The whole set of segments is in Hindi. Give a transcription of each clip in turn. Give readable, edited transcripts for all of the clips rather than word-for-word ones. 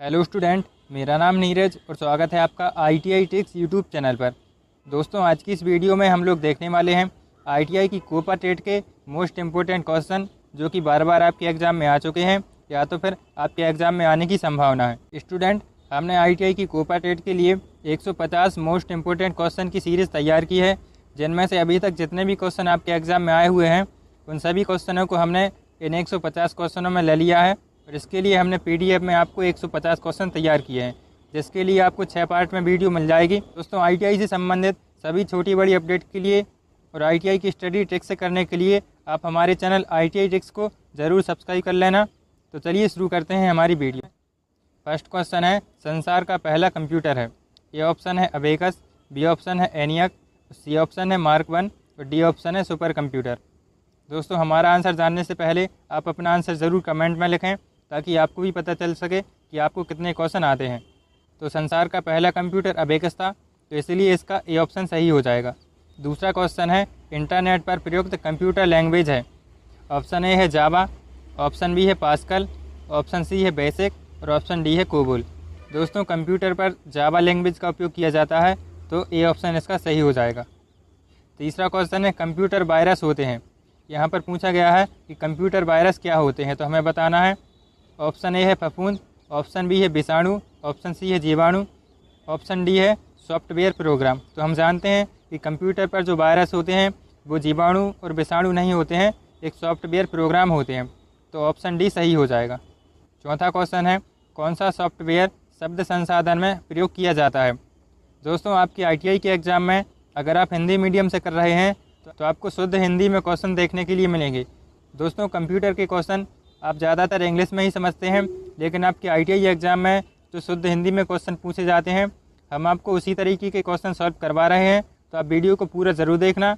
हेलो स्टूडेंट, मेरा नाम नीरज और स्वागत है आपका ITI ट्रिक्स यूट्यूब चैनल पर। दोस्तों, आज की इस वीडियो में हम लोग देखने वाले हैं ITI की कोपा टेट के मोस्ट इम्पोर्टेंट क्वेश्चन जो कि बार बार आपके एग्ज़ाम में आ चुके हैं या तो फिर आपके एग्ज़ाम में आने की संभावना है। स्टूडेंट, हमने ITI की कोपा टेट के लिए 150 मोस्ट इम्पोर्टेंट क्वेश्चन की सीरीज़ तैयार की है, जिनमें से अभी तक जितने भी क्वेश्चन आपके एग्ज़ाम में आए हुए हैं उन सभी क्वेश्चनों को हमने इन 150 क्वेश्चनों में ले लिया है और इसके लिए हमने PDF में आपको 150 क्वेश्चन तैयार किए हैं, जिसके लिए आपको 6 पार्ट में वीडियो मिल जाएगी। दोस्तों, ITI से संबंधित सभी छोटी बड़ी अपडेट के लिए और ITI की स्टडी ट्रिक्स से करने के लिए आप हमारे चैनल ITI ट्रिक्स को ज़रूर सब्सक्राइब कर लेना। तो चलिए शुरू करते हैं हमारी वीडियो। फर्स्ट क्वेश्चन है, संसार का पहला कंप्यूटर है। ए ऑप्शन है अबेकस, बी ऑप्शन है एनियक, सी ऑप्शन है मार्क 1 और डी ऑप्शन है सुपर कंप्यूटर। दोस्तों, हमारा आंसर जानने से पहले आप अपना आंसर ज़रूर कमेंट में लिखें ताकि आपको भी पता चल सके कि आपको कितने क्वेश्चन आते हैं। तो संसार का पहला कंप्यूटर अबेकस था, तो इसलिए इसका ए ऑप्शन सही हो जाएगा। दूसरा क्वेश्चन है, इंटरनेट पर प्रयुक्त कंप्यूटर लैंग्वेज है। ऑप्शन ए है जावा, ऑप्शन बी है पास्कल, ऑप्शन सी है बेसिक और ऑप्शन डी है कोबोल। दोस्तों, कंप्यूटर पर जावा लैंग्वेज का उपयोग किया जाता है, तो ए ऑप्शन इसका सही हो जाएगा। तीसरा क्वेश्चन है, कंप्यूटर वायरस होते हैं। यहाँ पर पूछा गया है कि कंप्यूटर वायरस क्या होते हैं, तो हमें बताना है। ऑप्शन ए है फफूंद, ऑप्शन बी है विषाणु, ऑप्शन सी है जीवाणु, ऑप्शन डी है सॉफ्टवेयर प्रोग्राम। तो हम जानते हैं कि कंप्यूटर पर जो वायरस होते हैं वो जीवाणु और विषाणु नहीं होते हैं, एक सॉफ्टवेयर प्रोग्राम होते हैं, तो ऑप्शन डी सही हो जाएगा। चौथा क्वेश्चन है, कौन सा सॉफ्टवेयर शब्द संसाधन में प्रयोग किया जाता है। दोस्तों, आपकी ITI के एग्ज़ाम में अगर आप हिंदी मीडियम से कर रहे हैं तो आपको शुद्ध हिंदी में क्वेश्चन देखने के लिए मिलेंगे। दोस्तों, कंप्यूटर के क्वेश्चन आप ज़्यादातर इंग्लिश में ही समझते हैं, लेकिन आपके ITI एग्ज़ाम में जो शुद्ध हिंदी में क्वेश्चन पूछे जाते हैं हम आपको उसी तरीके के क्वेश्चन सॉल्व करवा रहे हैं, तो आप वीडियो को पूरा ज़रूर देखना।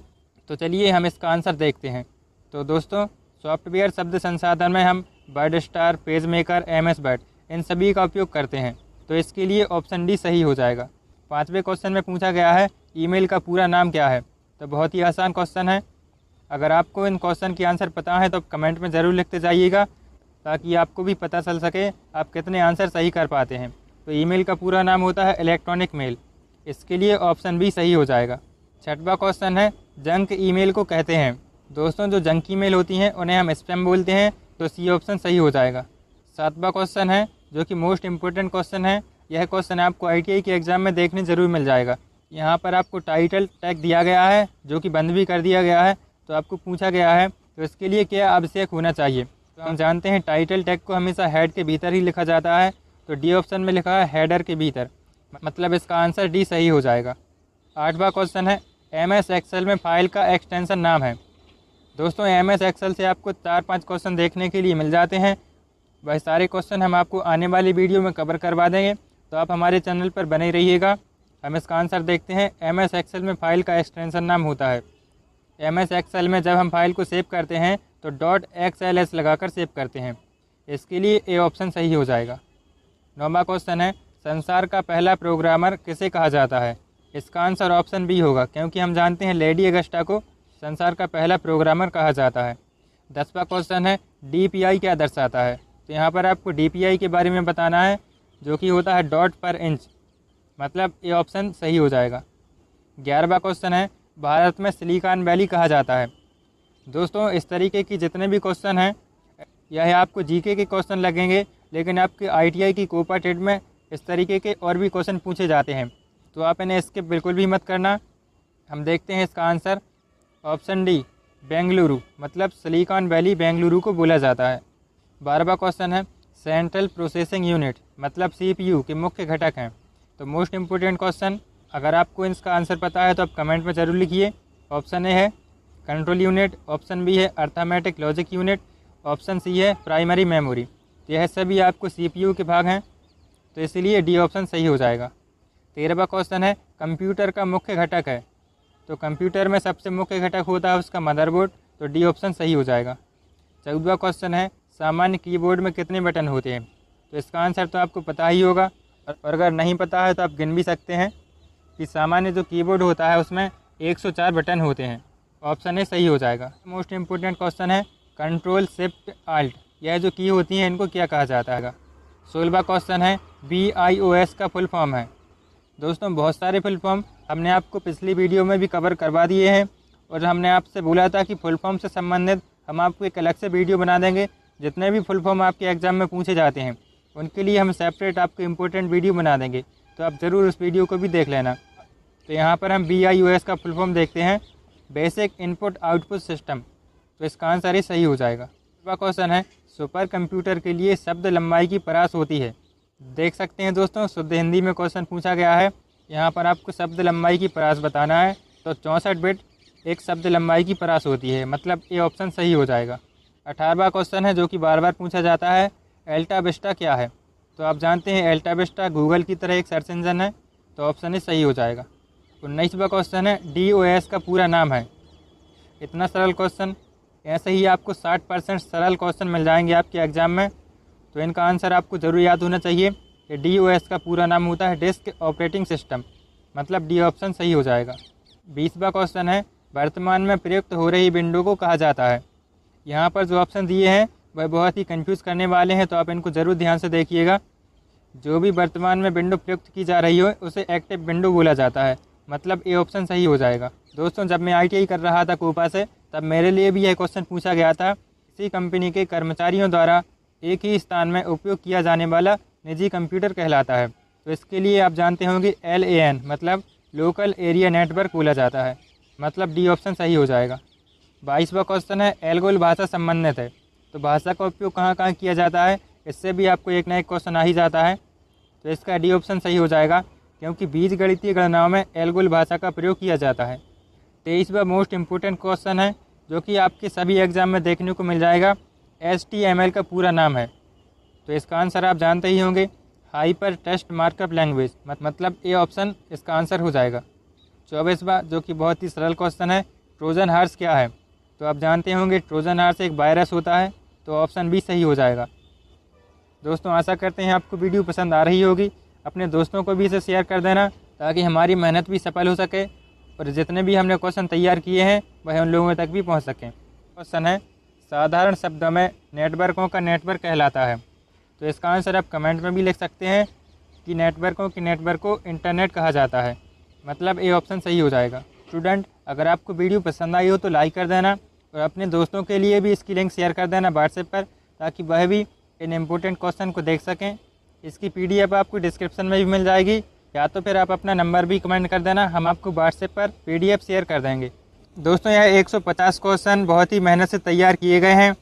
तो चलिए हम इसका आंसर देखते हैं। तो दोस्तों, सॉफ्टवेयर शब्द संसाधन में हम word star, page maker, MS word in सभी का उपयोग करते हैं, तो इसके लिए ऑप्शन डी सही हो जाएगा। पाँचवें क्वेश्चन में पूछा गया है, ईमेल का पूरा नाम क्या है। तो बहुत ही आसान क्वेश्चन है। अगर आपको इन क्वेश्चन के आंसर पता है तो आप कमेंट में ज़रूर लिखते जाइएगा ताकि आपको भी पता चल सके आप कितने आंसर सही कर पाते हैं। तो ईमेल का पूरा नाम होता है इलेक्ट्रॉनिक मेल, इसके लिए ऑप्शन बी सही हो जाएगा। छठवां क्वेश्चन है, जंक ईमेल को कहते हैं। दोस्तों, जो जंक ईमेल होती हैं उन्हें हम स्पैम बोलते हैं, तो सी ऑप्शन सही हो जाएगा। सातवां क्वेश्चन है, जो कि मोस्ट इम्पोर्टेंट क्वेश्चन है, यह क्वेश्चन आपको ITI के एग्ज़ाम में देखने ज़रूर मिल जाएगा। यहाँ पर आपको टाइटल टैग दिया गया है जो कि बंद भी कर दिया गया है, तो आपको पूछा गया है तो इसके लिए क्या आवश्यक होना चाहिए। तो हम जानते हैं टाइटल टैग को हमेशा हेड के भीतर ही लिखा जाता है, तो डी ऑप्शन में लिखा है हेडर के भीतर, मतलब इसका आंसर डी सही हो जाएगा। आठवां क्वेश्चन है, MS एक्सेल में फाइल का एक्सटेंशन नाम है। दोस्तों, MS एक्सेल से आपको 4-5 क्वेश्चन देखने के लिए मिल जाते हैं। वह सारे क्वेश्चन हम आपको आने वाली वीडियो में कवर करवा देंगे, तो आप हमारे चैनल पर बने रहिएगा। हम इसका आंसर देखते हैं। MS एक्सेल में फ़ाइल का एक्सटेंशन नाम होता है। MS एक्सेल में जब हम फाइल को सेव करते हैं तो .xls लगाकर सेव करते हैं, इसके लिए ए ऑप्शन सही हो जाएगा। 9वां क्वेश्चन है, संसार का पहला प्रोग्रामर किसे कहा जाता है। इसका आंसर ऑप्शन बी होगा, क्योंकि हम जानते हैं लेडी अगस्टा को संसार का पहला प्रोग्रामर कहा जाता है। 10वां क्वेश्चन है, DPI क्या दर्शाता है। तो यहाँ पर आपको DPI के बारे में बताना है, जो कि होता है डॉट पर इंच, मतलब ये ऑप्शन सही हो जाएगा। 11वां क्वेश्चन है, भारत में सिलिकॉन वैली कहा जाता है। दोस्तों, इस तरीके की जितने भी क्वेश्चन हैं यह आपको GK के क्वेश्चन लगेंगे, लेकिन आपके ITI की कोपा टेट में इस तरीके के और भी क्वेश्चन पूछे जाते हैं, तो आप इन्हें स्किप बिल्कुल भी मत करना। हम देखते हैं इसका आंसर। ऑप्शन डी बेंगलुरु, मतलब सिलिकॉन वैली बेंगलुरु को बोला जाता है। 12वां क्वेश्चन है, सेंट्रल प्रोसेसिंग यूनिट मतलब CPU के मुख्य घटक हैं। तो मोस्ट इम्पोर्टेंट क्वेश्चन, अगर आपको इसका आंसर पता है तो आप कमेंट में ज़रूर लिखिए। ऑप्शन ए है कंट्रोल यूनिट, ऑप्शन बी है arithmetic logic unit, option C है प्राइमरी मेमोरी। तो यह सभी आपको CPU के भाग हैं, तो इसलिए डी ऑप्शन सही हो जाएगा। 13वां क्वेश्चन है, कंप्यूटर का मुख्य घटक है। तो कंप्यूटर में सबसे मुख्य घटक होता है उसका मदरबोर्ड, तो डी ऑप्शन सही हो जाएगा। 14वां क्वेश्चन है, सामान्य कीबोर्ड में कितने बटन होते हैं। तो इसका आंसर तो आपको पता ही होगा, और अगर नहीं पता है तो आप गिन भी सकते हैं कि सामान्य जो कीबोर्ड होता है उसमें 104 बटन होते हैं। ऑप्शन ए सही हो जाएगा। मोस्ट इम्पोर्टेंट क्वेश्चन है, कंट्रोल शिफ्ट आल्ट, यह जो की होती हैं इनको क्या कहा जाता है। 16वां क्वेश्चन है BIOS का फुल फॉर्म है। दोस्तों बहुत सारे फुल फॉर्म हमने आपको पिछली वीडियो में भी कवर करवा दिए हैं और हमने आपसे बोला था कि फुल फॉर्म से संबंधित हम आपको एक अलग से वीडियो बना देंगे। जितने भी फुल फॉर्म आपके एग्ज़ाम में पूछे जाते हैं उनके लिए हम सेपरेट आपको इम्पोर्टेंट वीडियो बना देंगे, तो आप ज़रूर उस वीडियो को भी देख लेना। तो यहाँ पर हम BIOS का फुल फॉर्म देखते हैं, बेसिक इनपुट आउटपुट सिस्टम। तो इसका आंसर ही सही हो जाएगा। अगला क्वेश्चन है सुपर कंप्यूटर के लिए शब्द लंबाई की परास होती है। देख सकते हैं दोस्तों, शुद्ध हिंदी में क्वेश्चन पूछा गया है। यहाँ पर आपको शब्द लंबाई की परास बताना है। तो 64 बिट एक शब्द लंबाई की परास होती है, मतलब ये ऑप्शन सही हो जाएगा। 18वां क्वेश्चन है जो कि बार बार पूछा जाता है, अल्टा विस्टा क्या है। तो आप जानते हैं अल्टा विस्टा गूगल की तरह एक सर्च इंजन है, तो ऑप्शन ही सही हो जाएगा। 19वां क्वेश्चन है DOS का पूरा नाम है। इतना सरल क्वेश्चन, ऐसे ही आपको 60% सरल क्वेश्चन मिल जाएंगे आपके एग्ज़ाम में, तो इनका आंसर आपको ज़रूर याद होना चाहिए कि DOS का पूरा नाम होता है डिस्क ऑपरेटिंग सिस्टम, मतलब डी ऑप्शन सही हो जाएगा। 20वां क्वेश्चन है वर्तमान में प्रयुक्त हो रही विंडो को कहा जाता है। यहाँ पर जो ऑप्शन दिए हैं वह बहुत ही कंफ्यूज करने वाले हैं, तो आप इनको ज़रूर ध्यान से देखिएगा। जो भी वर्तमान में विंडो प्रयुक्त की जा रही हो उसे एक्टिव विंडो बोला जाता है, मतलब ए ऑप्शन सही हो जाएगा। दोस्तों जब मैं ITI कर रहा था कोपा से, तब मेरे लिए भी यह क्वेश्चन पूछा गया था। इसी कंपनी के कर्मचारियों द्वारा एक ही स्थान में उपयोग किया जाने वाला निजी कंप्यूटर कहलाता है। तो इसके लिए आप जानते होंगे LAN मतलब लोकल एरिया नेटवर्क बोला जाता है, मतलब डी ऑप्शन सही हो जाएगा। 22वां क्वेश्चन है एल्गोल भाषा संबंधित है। तो भाषा का उपयोग कहाँ कहाँ किया जाता है, इससे भी आपको एक ना एक क्वेश्चन आ ही जाता है, तो इसका डी ऑप्शन सही हो जाएगा, क्योंकि बीजगणितीय गणनाओं में एल्गोल भाषा का प्रयोग किया जाता है। 23वां मोस्ट इम्पोर्टेंट क्वेश्चन है जो कि आपके सभी एग्जाम में देखने को मिल जाएगा, HTML का पूरा नाम है। तो इसका आंसर आप जानते ही होंगे, हाइपर टेक्स्ट मार्कअप लैंग्वेज, मतलब ए ऑप्शन इसका आंसर हो जाएगा। 24वां जो कि बहुत ही सरल क्वेश्चन है, ट्रोजन हॉर्स क्या है। तो आप जानते होंगे ट्रोजन हॉर्स एक वायरस होता है, तो ऑप्शन भी सही हो जाएगा। दोस्तों आशा करते हैं आपको वीडियो पसंद आ रही होगी। अपने दोस्तों को भी इसे शेयर कर देना ताकि हमारी मेहनत भी सफल हो सके और जितने भी हमने क्वेश्चन तैयार किए हैं वह उन लोगों तक भी पहुंच सकें। क्वेश्चन है साधारण शब्दों में नेटवर्कों का नेटवर्क कहलाता है। तो इसका आंसर आप कमेंट में भी लिख सकते हैं कि नेटवर्कों के नेटवर्क को इंटरनेट कहा जाता है, मतलब ए ऑप्शन सही हो जाएगा। स्टूडेंट अगर आपको वीडियो पसंद आई हो तो लाइक कर देना और अपने दोस्तों के लिए भी इसकी लिंक शेयर कर देना व्हाट्सएप पर, ताकि वह भी इन इम्पोर्टेंट क्वेश्चन को देख सकें। इसकी PDF आपको डिस्क्रिप्शन में भी मिल जाएगी, या तो फिर आप अपना नंबर भी कमेंट कर देना, हम आपको व्हाट्सएप पर PDF शेयर कर देंगे। दोस्तों यह 150 क्वेश्चन बहुत ही मेहनत से तैयार किए गए हैं,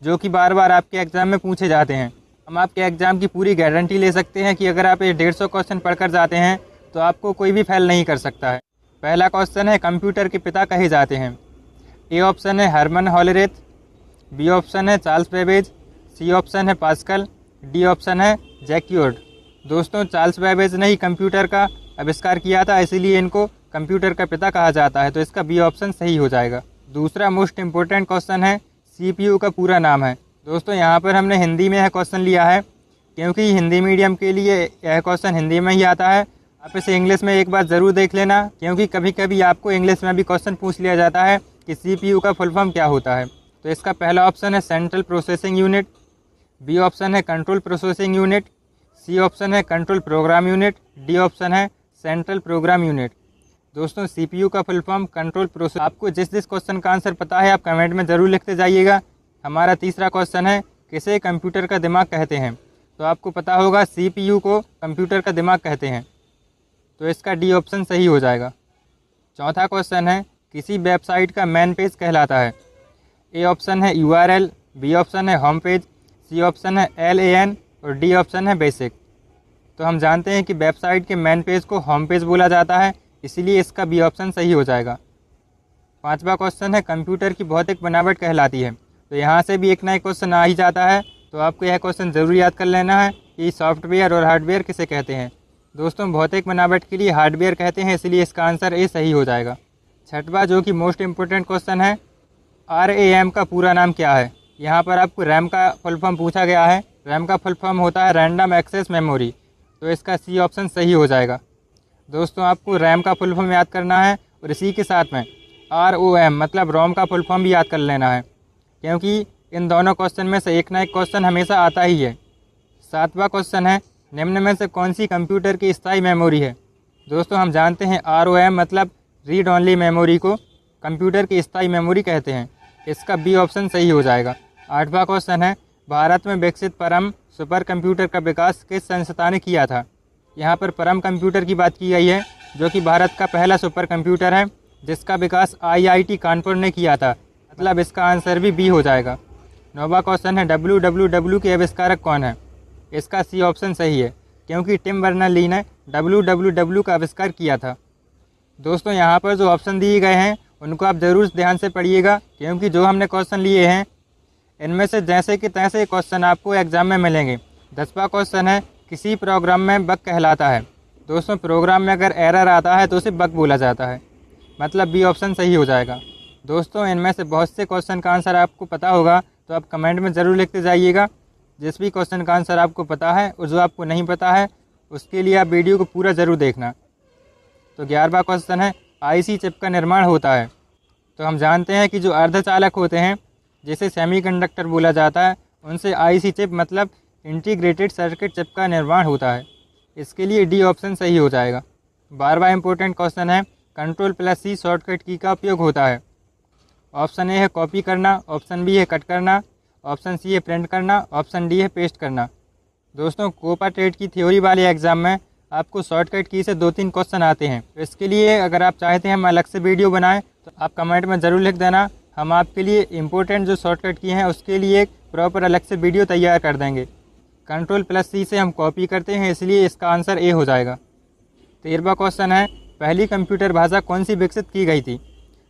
जो कि बार बार आपके एग्ज़ाम में पूछे जाते हैं। हम आपके एग्ज़ाम की पूरी गारंटी ले सकते हैं कि अगर आप ये 150 क्वेश्चन पढ़कर जाते हैं तो आपको कोई भी फेल नहीं कर सकता है। पहला क्वेश्चन है कंप्यूटर के पिता कहे जाते हैं। ए ऑप्शन है हरमन हॉलरेथ, बी ऑप्शन है चार्ल्स बेबेज, सी ऑप्शन है पास्कल, डी ऑप्शन है जैक्यूर्ड। दोस्तों चार्ल्स बेबेज ने ही कंप्यूटर का आविष्कार किया था, इसीलिए इनको कंप्यूटर का पिता कहा जाता है, तो इसका बी ऑप्शन सही हो जाएगा। दूसरा मोस्ट इम्पोर्टेंट क्वेश्चन है CPU का पूरा नाम है। दोस्तों यहाँ पर हमने हिंदी में यह क्वेश्चन लिया है, क्योंकि हिंदी मीडियम के लिए यह क्वेश्चन हिंदी में ही आता है। आप इसे इंग्लिश में एक बार ज़रूर देख लेना, क्योंकि कभी कभी आपको इंग्लिश में भी क्वेश्चन पूछ लिया जाता है कि CPU का फुल फॉर्म क्या होता है। तो इसका पहला ऑप्शन है central processing unit, B option है control processing unit, C option है control program unit, D option है सेंट्रल प्रोग्राम यूनिट। दोस्तों CPU का फुल फॉर्म कंट्रोल प्रोसेस। आपको जिस जिस क्वेश्चन का आंसर पता है आप कमेंट में ज़रूर लिखते जाइएगा। हमारा तीसरा क्वेश्चन है किसे कंप्यूटर का दिमाग कहते हैं। तो आपको पता होगा CPU को कंप्यूटर का दिमाग कहते हैं, तो इसका डी ऑप्शन सही हो जाएगा। चौथा क्वेश्चन है किसी वेबसाइट का मेन पेज कहलाता है। ए ऑप्शन है URL, बी ऑप्शन है होम पेज, सी ऑप्शन है LAN और डी ऑप्शन है बेसिक। तो हम जानते हैं कि वेबसाइट के मेन पेज को होम पेज बोला जाता है, इसीलिए इसका बी ऑप्शन सही हो जाएगा। पांचवा क्वेश्चन है कंप्यूटर की भौतिक बनावट कहलाती है। तो यहाँ से भी एक ना एक क्वेश्चन आ ही जाता है, तो आपको यह क्वेश्चन ज़रूर याद कर लेना है कि सॉफ्टवेयर और हार्डवेयर किसे कहते हैं। दोस्तों भौतिक बनावट के लिए हार्डवेयर कहते हैं, इसलिए इसका आंसर ए सही हो जाएगा। छठवा जो कि मोस्ट इम्पोर्टेंट क्वेश्चन है, RAM का पूरा नाम क्या है। यहाँ पर आपको रैम का फुल फॉर्म पूछा गया है। रैम का फुल फॉर्म होता है रैंडम एक्सेस मेमोरी, तो इसका सी ऑप्शन सही हो जाएगा। दोस्तों आपको रैम का फुल फॉर्म याद करना है और इसी के साथ में ROM मतलब रोम का फुल फॉर्म भी याद कर लेना है, क्योंकि इन दोनों क्वेश्चन में से एक ना एक क्वेश्चन हमेशा आता ही है। 7वां क्वेश्चन है, निम्न में से कौन सी कंप्यूटर की स्थायी मेमोरी है। दोस्तों हम जानते हैं ROM मतलब रीड ओनली मेमोरी को कंप्यूटर की स्थायी मेमोरी कहते हैं। इसका बी ऑप्शन सही हो जाएगा। 8वां क्वेश्चन है, भारत में विकसित परम सुपर कंप्यूटर का विकास किस संस्था ने किया था। यहाँ पर परम कंप्यूटर की बात की गई है, जो कि भारत का पहला सुपर कंप्यूटर है जिसका विकास IIT कानपुर ने किया था, मतलब इसका आंसर भी बी हो जाएगा। 9वां क्वेश्चन है, WWW के आविष्कारक कौन है। इसका सी ऑप्शन सही है, क्योंकि टिम बर्नर्स-ली ने WWW का आविष्कार किया था। दोस्तों यहाँ पर जो ऑप्शन दिए गए हैं उनको आप ज़रूर ध्यान से पढ़िएगा, क्योंकि जो हमने क्वेश्चन लिए हैं इनमें से जैसे कि तैसे क्वेश्चन आपको एग्जाम में मिलेंगे। 10वां क्वेश्चन है, किसी प्रोग्राम में बग कहलाता है। दोस्तों प्रोग्राम में अगर एरर आता है तो उसे बग बोला जाता है, मतलब बी ऑप्शन सही हो जाएगा। दोस्तों इनमें से बहुत से क्वेश्चन का आंसर आपको पता होगा, तो आप कमेंट में ज़रूर लिखते जाइएगा जिस भी क्वेश्चन का आंसर आपको पता है, और जो आपको नहीं पता है उसके लिए आप वीडियो को पूरा ज़रूर देखना। तो 11वां क्वेश्चन है, IC चिप का निर्माण होता है। तो हम जानते हैं कि जो अर्धचालक होते हैं जिसे सेमीकंडक्टर बोला जाता है, उनसे IC चिप मतलब इंटीग्रेटेड सर्किट चिप का निर्माण होता है। इसके लिए डी ऑप्शन सही हो जाएगा। 12वां इंपॉर्टेंट क्वेश्चन है, Ctrl+C शॉर्टकट की का उपयोग होता है। ऑप्शन ए है कॉपी करना, ऑप्शन बी है कट करना, ऑप्शन सी है प्रिंट करना, ऑप्शन डी है पेस्ट करना। दोस्तों कोपा टेट की थ्योरी वाले एग्जाम में आपको शॉर्टकट की से 2-3 क्वेश्चन आते हैं। तो इसके लिए अगर आप चाहते हैं हम अलग से वीडियो बनाएं तो आप कमेंट में ज़रूर लिख देना, हम आपके लिए इंपॉर्टेंट जो शॉर्टकट की हैं उसके लिए एक प्रॉपर अलग से वीडियो तैयार कर देंगे। Ctrl+C से हम कॉपी करते हैं, इसलिए इसका आंसर ए हो जाएगा। 13वां क्वेश्चन है, पहली कंप्यूटर भाषा कौन सी विकसित की गई थी।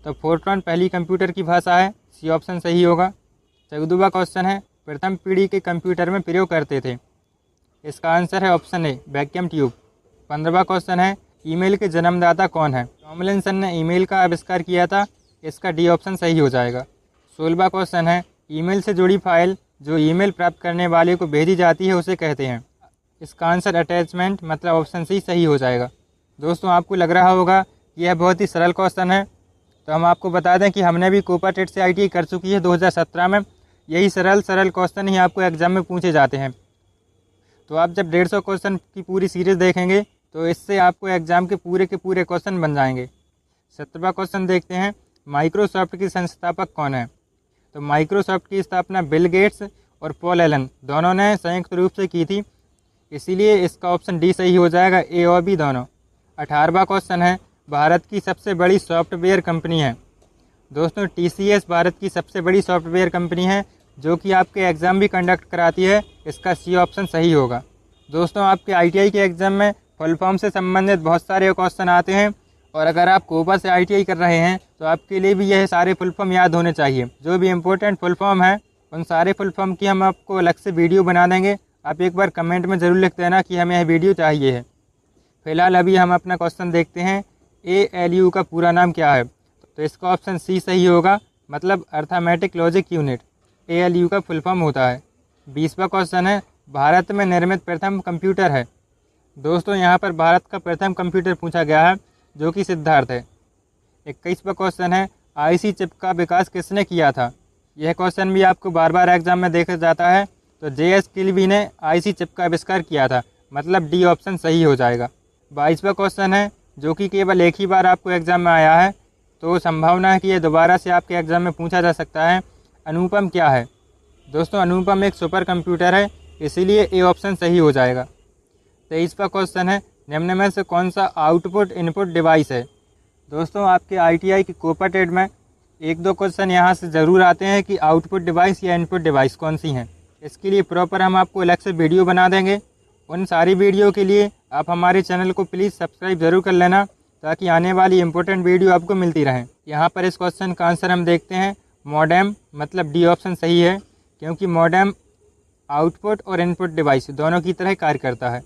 तो फोर्ट्रॉन पहली कंप्यूटर की भाषा है, सी ऑप्शन सही होगा। 14वां क्वेश्चन है, प्रथम पीढ़ी के कंप्यूटर में प्रयोग करते थे। इसका आंसर है ऑप्शन ए वैक्यूम ट्यूब। 15वां क्वेश्चन है, ईमेल के जन्मदाता कौन है। टॉमलिंसन ने ईमेल का आविष्कार किया था, इसका डी ऑप्शन सही हो जाएगा। 16वां क्वेश्चन है, ईमेल से जुड़ी फाइल जो ईमेल प्राप्त करने वाले को भेजी जाती है उसे कहते हैं। इसका आंसर अटैचमेंट मतलब ऑप्शन सी सही हो जाएगा। दोस्तों आपको लग रहा होगा कि यह बहुत ही सरल क्वेश्चन है, तो हम आपको बता दें कि हमने भी कोपा टेट से ITI कर चुकी है 2017 में। यही सरल क्वेश्चन ही आपको एग्जाम में पूछे जाते हैं। तो आप जब 150 क्वेश्चन की पूरी सीरीज़ देखेंगे तो इससे आपको एग्ज़ाम के पूरे क्वेश्चन बन जाएंगे। 17वां क्वेश्चन देखते हैं, माइक्रोसॉफ्ट की संस्थापक कौन है। तो माइक्रोसॉफ्ट की स्थापना बिल गेट्स और पॉल एलन दोनों ने संयुक्त रूप से की थी, इसीलिए इसका ऑप्शन डी सही हो जाएगा, ए और बी दोनों। 18वां क्वेश्चन है, भारत की सबसे बड़ी सॉफ्टवेयर कंपनी है। दोस्तों TCS भारत की सबसे बड़ी सॉफ्टवेयर कंपनी है जो कि आपके एग्ज़ाम भी कंडक्ट कराती है, इसका सी ऑप्शन सही होगा। दोस्तों आपके ITI के एग्ज़ाम में फुल फॉर्म से संबंधित बहुत सारे क्वेश्चन आते हैं, और अगर आप कोपा से ITI कर रहे हैं तो आपके लिए भी यह सारे फुल फॉर्म याद होने चाहिए। जो भी इम्पोर्टेंट फुल फॉर्म है उन सारे फुल फॉर्म की हम आपको अलग से वीडियो बना देंगे। आप एक बार कमेंट में ज़रूर लिख देना कि हमें यह वीडियो चाहिए है। फिलहाल अभी हम अपना क्वेश्चन देखते हैं, ALU का पूरा नाम क्या है। तो इसका ऑप्शन सी सही होगा, मतलब अर्थमेटिक लॉजिक यूनिट ALU का फुल फॉर्म होता है। 20वां क्वेश्चन है, भारत में निर्मित प्रथम कंप्यूटर है। दोस्तों यहाँ पर भारत का प्रथम कंप्यूटर पूछा गया है जो कि सिद्धार्थ है। 21वां क्वेश्चन है, IC चिप का विकास किसने किया था। यह क्वेश्चन भी आपको बार बार एग्जाम में देखा जाता है। तो JS किल्बी ने IC चिप का आविष्कार किया था, मतलब डी ऑप्शन सही हो जाएगा। 22वां क्वेश्चन है, जो कि केवल एक ही बार आपको एग्ज़ाम में आया है, तो संभावना है कि यह दोबारा से आपके एग्ज़ाम में पूछा जा सकता है। अनुपम क्या है। दोस्तों अनुपम एक सुपर कंप्यूटर है, इसीलिए ए ऑप्शन सही हो जाएगा। 23वां क्वेश्चन है, निम्न में से कौन सा आउटपुट इनपुट डिवाइस है। दोस्तों आपके ITI की कोपा टेट में 1-2 क्वेश्चन यहाँ से ज़रूर आते हैं कि आउटपुट डिवाइस या इनपुट डिवाइस कौन सी हैं। इसके लिए प्रॉपर हम आपको अलग से वीडियो बना देंगे। उन सारी वीडियो के लिए आप हमारे चैनल को प्लीज़ सब्सक्राइब ज़रूर कर लेना, ताकि आने वाली इंपॉर्टेंट वीडियो आपको मिलती रहे। यहाँ पर इस क्वेश्चन का आंसर हम देखते हैं, मॉडेम मतलब डी ऑप्शन सही है, क्योंकि मॉडेम आउटपुट और इनपुट डिवाइस दोनों की तरह कार्य करता है।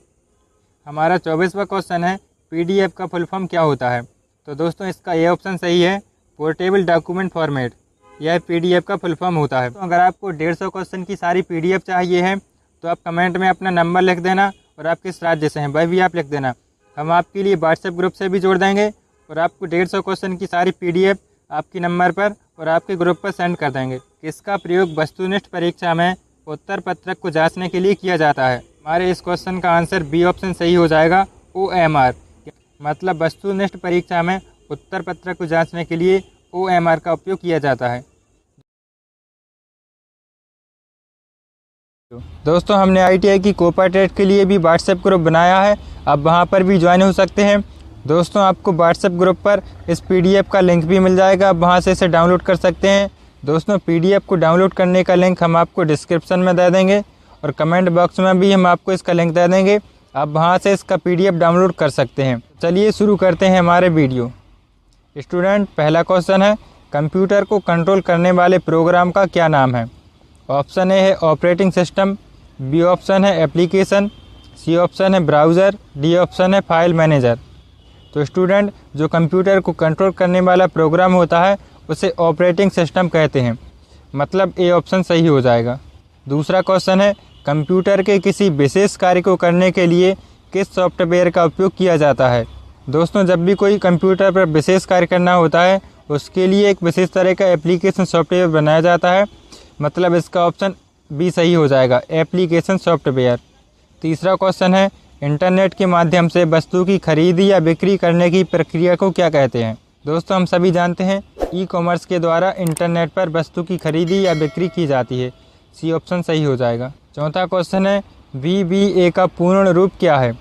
हमारा 24वां क्वेश्चन है, PDF का फुल फॉर्म क्या होता है। तो दोस्तों इसका ए ऑप्शन सही है, पोर्टेबल डॉक्यूमेंट फॉर्मेट, यह PDF का फुल फॉर्म होता है। तो अगर आपको 150 क्वेश्चन की सारी PDF चाहिए है तो आप कमेंट में अपना नंबर लिख देना और आप किस राज्य से हैं वह भी आप लिख देना। हम आपके लिए WhatsApp ग्रुप से भी जोड़ देंगे और आपको 150 क्वेश्चन की सारी PDF आपके नंबर पर और आपके ग्रुप पर सेंड कर देंगे। इसका प्रयोग वस्तुनिष्ठ परीक्षा में उत्तर पत्रक को जांचने के लिए किया जाता है। हमारे इस क्वेश्चन का आंसर बी ऑप्शन सही हो जाएगा, OMR। मतलब वस्तुनिष्ठ परीक्षा में उत्तर पत्र को जांचने के लिए OMR का उपयोग किया जाता है। दोस्तों, हमने ITI की कोपा टेट के लिए भी व्हाट्सएप ग्रुप बनाया है, आप वहां पर भी ज्वाइन हो सकते हैं। दोस्तों, आपको व्हाट्सएप ग्रुप पर इस PDF का लिंक भी मिल जाएगा, आप वहां से इसे डाउनलोड कर सकते हैं। दोस्तों, PDF को डाउनलोड करने का लिंक हम आपको डिस्क्रिप्शन में दे देंगे और कमेंट बॉक्स में भी हम आपको इसका लिंक दे देंगे, आप वहां से इसका PDF डाउनलोड कर सकते हैं। चलिए शुरू करते हैं हमारे वीडियो। स्टूडेंट, पहला क्वेश्चन है, कंप्यूटर को कंट्रोल करने वाले प्रोग्राम का क्या नाम है? ऑप्शन ए है ऑपरेटिंग सिस्टम, बी ऑप्शन है एप्लीकेशन, सी ऑप्शन है ब्राउज़र, डी ऑप्शन है फाइल मैनेजर। तो स्टूडेंट, जो कंप्यूटर को कंट्रोल करने वाला प्रोग्राम होता है उसे ऑपरेटिंग सिस्टम कहते हैं, मतलब ए ऑप्शन सही हो जाएगा। दूसरा क्वेश्चन है, कंप्यूटर के किसी विशेष कार्य को करने के लिए किस सॉफ्टवेयर का उपयोग किया जाता है? दोस्तों, जब भी कोई कंप्यूटर पर विशेष कार्य करना होता है उसके लिए एक विशेष तरह का एप्लीकेशन सॉफ्टवेयर बनाया जाता है, मतलब इसका ऑप्शन बी सही हो जाएगा, एप्लीकेशन सॉफ्टवेयर। तीसरा क्वेश्चन है, इंटरनेट के माध्यम से वस्तु की खरीदी या बिक्री करने की प्रक्रिया को क्या कहते हैं? दोस्तों, हम सभी जानते हैं ई-कॉमर्स के द्वारा इंटरनेट पर वस्तु की खरीदी या बिक्री की जाती है, सी ऑप्शन सही हो जाएगा। चौथा क्वेश्चन है, VBA का पूर्ण रूप क्या है?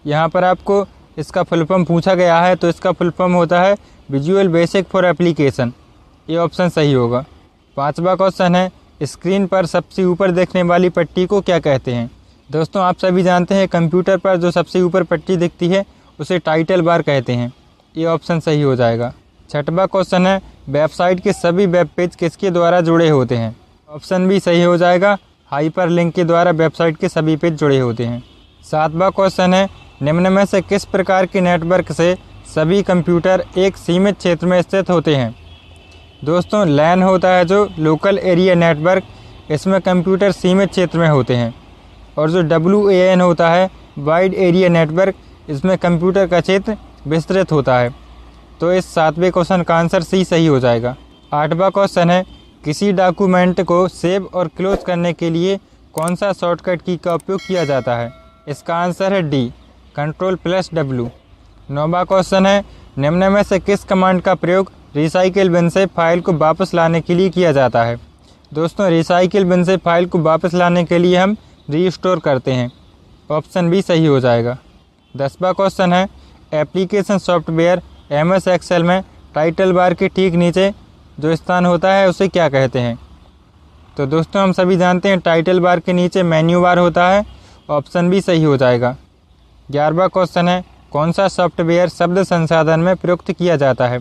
यहाँ पर आपको इसका फुल फॉर्म पूछा गया है, तो इसका फुल फॉर्म होता है विजुअल बेसिक फॉर एप्लीकेशन, ये ऑप्शन सही होगा। पांचवा क्वेश्चन है, स्क्रीन पर सबसे ऊपर देखने वाली पट्टी को क्या कहते हैं? दोस्तों, आप सभी जानते हैं कंप्यूटर पर जो सबसे ऊपर पट्टी दिखती है उसे टाइटल बार कहते हैं, ये ऑप्शन सही हो जाएगा। छठवां क्वेश्चन है, वेबसाइट के सभी वेब पेज किसके द्वारा जुड़े होते हैं? ऑप्शन भी सही हो जाएगा, हाइपर लिंक के द्वारा वेबसाइट के सभी पेज जुड़े होते हैं। सातवां क्वेश्चन है, निम्न में से किस प्रकार के नेटवर्क से सभी कंप्यूटर एक सीमित क्षेत्र में स्थित होते हैं? दोस्तों, LAN होता है जो लोकल एरिया नेटवर्क, इसमें कंप्यूटर सीमित क्षेत्र में होते हैं, और जो WAN होता है वाइड एरिया नेटवर्क, इसमें कंप्यूटर का क्षेत्र विस्तृत होता है। तो इस सातवें क्वेश्चन का आंसर सी सही हो जाएगा। आठवां क्वेश्चन है, किसी डॉक्यूमेंट को सेव और क्लोज करने के लिए कौन सा शॉर्टकट की का उपयोग किया जाता है? इसका आंसर है डी, Ctrl+W। नौवां क्वेश्चन है, निम्न में से किस कमांड का प्रयोग रिसाइकिल बिन से फाइल को वापस लाने के लिए किया जाता है? दोस्तों, रिसाइकिल बिन से फाइल को वापस लाने के लिए हम रीस्टोर करते हैं, ऑप्शन बी सही हो जाएगा। 10वां क्वेश्चन है, एप्लीकेशन सॉफ्टवेयर MS Excel में टाइटल बार के ठीक नीचे जो स्थान होता है उसे क्या कहते हैं? तो दोस्तों, हम सभी जानते हैं टाइटल बार के नीचे मेन्यू बार होता है, ऑप्शन बी सही हो जाएगा। 11वां क्वेश्चन है, कौन सा सॉफ्टवेयर शब्द संसाधन में प्रयुक्त किया जाता है?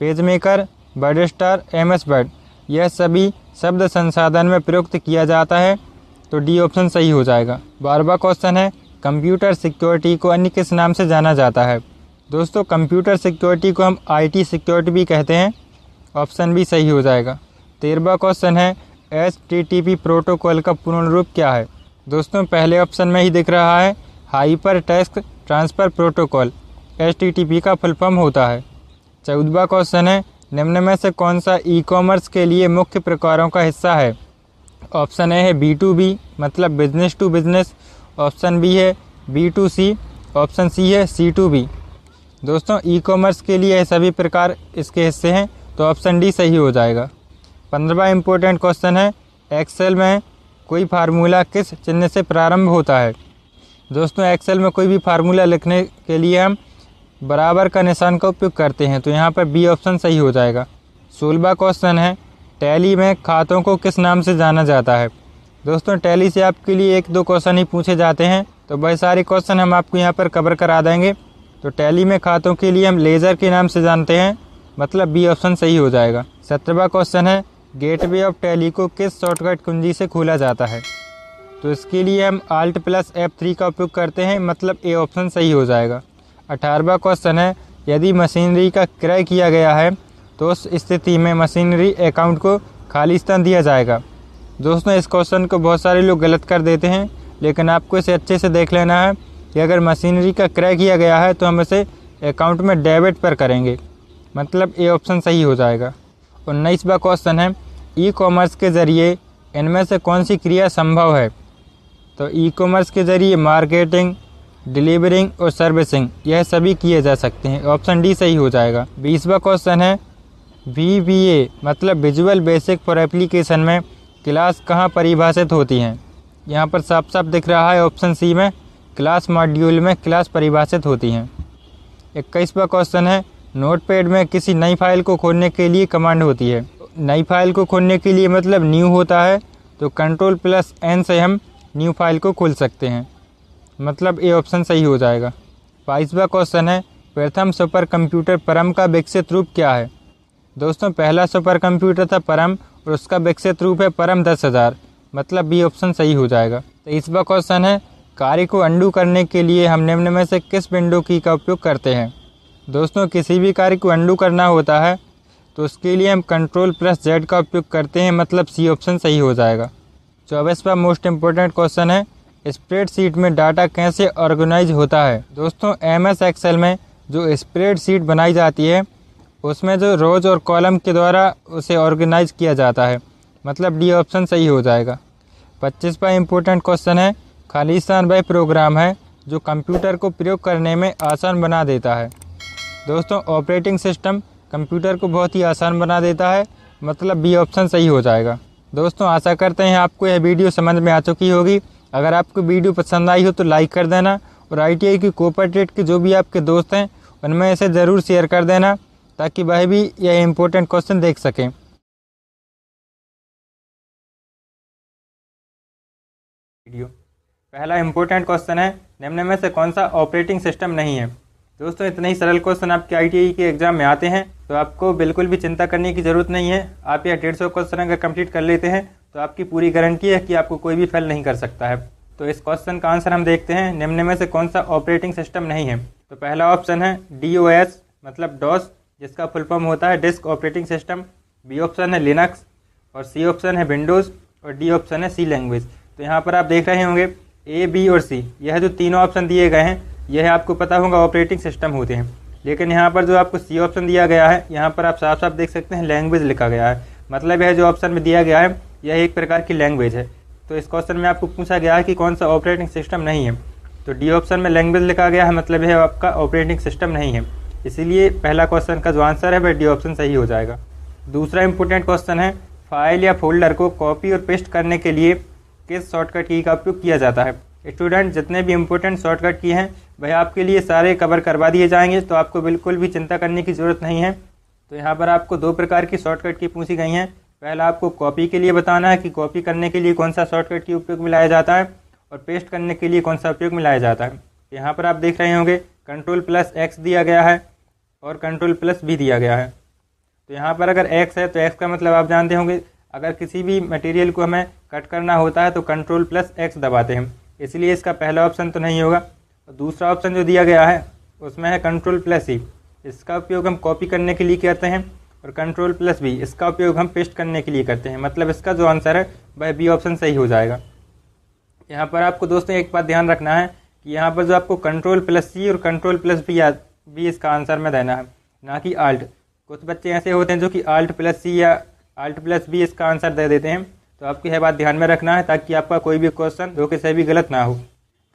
पेज मेकर, वर्डस्टार, MS वर्ड, यह सभी शब्द संसाधन में प्रयुक्त किया जाता है, तो डी ऑप्शन सही हो जाएगा। 12वां क्वेश्चन है, कंप्यूटर सिक्योरिटी को अन्य किस नाम से जाना जाता है? दोस्तों, कंप्यूटर सिक्योरिटी को हम IT सिक्योरिटी भी कहते हैं, ऑप्शन बी सही हो जाएगा। 13वां क्वेश्चन है, HTTP प्रोटोकॉल का पूर्ण रूप क्या है? दोस्तों, पहले ऑप्शन में ही दिख रहा है, hyper text transfer protocol, HTTP का फुल फॉर्म होता है। 14वां क्वेश्चन है, निम्न में से कौन सा ई-कॉमर्स के लिए मुख्य प्रकारों का हिस्सा है? ऑप्शन ए है B2B, मतलब business to business, option B है B2C, ऑप्शन सी है C2B। दोस्तों, ई-कॉमर्स के लिए सभी प्रकार इसके हिस्से हैं, तो ऑप्शन डी सही हो जाएगा। 15वां इम्पोर्टेंट क्वेश्चन है, एक्सेल में कोई फार्मूला किस चिन्ह से प्रारंभ होता है? दोस्तों, एक्सेल में कोई भी फार्मूला लिखने के लिए हम बराबर का निशान का उपयोग करते हैं, तो यहाँ पर बी ऑप्शन सही हो जाएगा। 16वां क्वेश्चन है, टैली में खातों को किस नाम से जाना जाता है? दोस्तों, टैली से आपके लिए 1-2 क्वेश्चन ही पूछे जाते हैं, तो वह सारे क्वेश्चन हम आपको यहाँ पर कवर करा देंगे। तो टैली में खातों के लिए हम लेज़र के नाम से जानते हैं, मतलब बी ऑप्शन सही हो जाएगा। 17वां क्वेश्चन है, गेटवे ऑफ टैली को किस शॉर्टकट कुंजी से खोला जाता है? तो इसके लिए हम Alt+F3 का उपयोग करते हैं, मतलब ए ऑप्शन सही हो जाएगा। 18वां क्वेश्चन है, यदि मशीनरी का क्रय किया गया है तो उस स्थिति में मशीनरी अकाउंट को खाली स्थान दिया जाएगा। दोस्तों, इस क्वेश्चन को बहुत सारे लोग गलत कर देते हैं, लेकिन आपको इसे अच्छे से देख लेना है कि अगर मशीनरी का क्रय किया गया है तो हम इसे अकाउंट में डेबिट पर करेंगे, मतलब ए ऑप्शन सही हो जाएगा। 19वां क्वेश्चन है, ई-कॉमर्स के ज़रिए इनमें से कौन सी क्रिया संभव है? तो ई कॉमर्स के ज़रिए मार्केटिंग, डिलीवरिंग और सर्विसिंग यह सभी किए जा सकते हैं। ऑप्शन डी सही हो जाएगा। 20वां क्वेश्चन है VBA मतलब विजुअल बेसिक फॉर एप्लीकेशन में क्लास कहाँ परिभाषित होती हैं। यहाँ पर साफ साफ दिख रहा है ऑप्शन सी में क्लास मॉड्यूल में क्लास परिभाषित होती हैं। 21वां क्वेश्चन है नोटपैड में किसी नई फाइल को खोलने के लिए कमांड होती है। नई फाइल को खोलने के लिए मतलब न्यू होता है, तो Ctrl+N से हम न्यू फाइल को खोल सकते हैं, मतलब ये ऑप्शन सही हो जाएगा। 22वां क्वेश्चन है प्रथम सुपर कंप्यूटर परम का विकसित रूप क्या है। दोस्तों पहला सुपर कंप्यूटर था परम और उसका विकसित रूप है परम 10,000, मतलब बी ऑप्शन सही हो जाएगा। 23वां क्वेश्चन है कार्य को अंडू करने के लिए हम निम्न में से किस विंडो की का उपयोग करते हैं। दोस्तों किसी भी कार्य को अंडू करना होता है तो उसके लिए हम Ctrl+Z का उपयोग करते हैं, मतलब सी ऑप्शन सही हो जाएगा। 24वां मोस्ट इम्पोर्टेंट क्वेश्चन है स्प्रेडशीट में डाटा कैसे ऑर्गेनाइज होता है। दोस्तों MS एक्सेल में जो स्प्रेडशीट बनाई जाती है उसमें जो रोज और कॉलम के द्वारा उसे ऑर्गेनाइज किया जाता है, मतलब डी ऑप्शन सही हो जाएगा। 25वां इम्पोर्टेंट क्वेश्चन है खालिस्तान वह प्रोग्राम है जो कंप्यूटर को प्रयोग करने में आसान बना देता है। दोस्तों ऑपरेटिंग सिस्टम कंप्यूटर को बहुत ही आसान बना देता है, मतलब बी ऑप्शन सही हो जाएगा। दोस्तों आशा करते हैं आपको यह वीडियो समझ में आ चुकी होगी। अगर आपको वीडियो पसंद आई हो तो लाइक कर देना और ITI की कोपा टेट के जो भी आपके दोस्त हैं उनमें इसे ज़रूर शेयर कर देना ताकि वह भी यह इम्पोर्टेंट क्वेश्चन देख सकें। पहला इम्पोर्टेंट क्वेश्चन है निम्न में से कौन सा ऑपरेटिंग सिस्टम नहीं है। दोस्तों इतने ही सरल क्वेश्चन आपके ITI के एग्जाम में आते हैं तो आपको बिल्कुल भी चिंता करने की ज़रूरत नहीं है। आप यह 150 क्वेश्चन अगर कंप्लीट कर लेते हैं तो आपकी पूरी गारंटी है कि आपको कोई भी फेल नहीं कर सकता है। तो इस क्वेश्चन का आंसर हम देखते हैं निम्न में से कौन सा ऑपरेटिंग सिस्टम नहीं है। तो पहला ऑप्शन है DOS मतलब डॉस, जिसका फुल फॉर्म होता है disk operating system. B option है लिनक्स और सी ऑप्शन है विंडोज़ और डी ऑप्शन है सी लैंग्वेज। तो यहाँ पर आप देख रहे होंगे A, B और C यह जो तीनों ऑप्शन दिए गए हैं यह आपको पता होगा ऑपरेटिंग सिस्टम होते हैं, लेकिन यहाँ पर जो आपको सी ऑप्शन दिया गया है यहाँ पर आप साफ साफ देख सकते हैं लैंग्वेज लिखा गया है, मतलब यह जो ऑप्शन में दिया गया है यह एक प्रकार की लैंग्वेज है। तो इस क्वेश्चन में आपको पूछा गया है कि कौन सा ऑपरेटिंग सिस्टम नहीं है, तो डी ऑप्शन में लैंग्वेज लिखा गया है, मतलब यह आपका ऑपरेटिंग सिस्टम नहीं है। इसीलिए पहला क्वेश्चन का जो आंसर है वह डी ऑप्शन सही हो जाएगा। दूसरा इंपॉर्टेंट क्वेश्चन है फाइल या फोल्डर को कॉपी और पेस्ट करने के लिए किस शॉर्टकट की का उपयोग किया जाता है। स्टूडेंट जितने भी इंपॉर्टेंट शॉर्टकट की हैं वह आपके लिए सारे कवर करवा दिए जाएंगे, तो आपको बिल्कुल भी चिंता करने की ज़रूरत नहीं है। तो यहाँ पर आपको दो प्रकार की शॉर्टकट की पूछी गई हैं। पहला आपको कॉपी के लिए बताना है कि कॉपी करने के लिए कौन सा शॉर्टकट की उपयोग में लाया जाता है और पेस्ट करने के लिए कौन सा उपयोग में लाया जाता है। यहाँ पर आप देख रहे होंगे Ctrl+X दिया गया है और Ctrl+V दिया गया है। तो यहाँ पर अगर X है तो X का मतलब आप जानते होंगे, अगर किसी भी मटेरियल को हमें कट करना होता है तो Ctrl+X दबाते हैं, इसलिए इसका पहला ऑप्शन तो नहीं होगा। और दूसरा ऑप्शन जो दिया गया है उसमें है Ctrl+C, इसका उपयोग हम कॉपी करने के लिए करते हैं, और Ctrl+V इसका उपयोग हम पेस्ट करने के लिए करते हैं, मतलब इसका जो आंसर है वह बी ऑप्शन सही हो जाएगा। यहाँ पर आपको दोस्तों एक बात ध्यान रखना है कि यहाँ पर जो आपको Ctrl+C और Ctrl+V इसका आंसर में देना है, ना कि आल्ट। कुछ बच्चे ऐसे होते हैं जो कि Alt+C या Alt+V इसका आंसर दे देते हैं, तो आपको यह बात ध्यान में रखना है ताकि आपका कोई भी क्वेश्चन धोखे से भी गलत ना हो।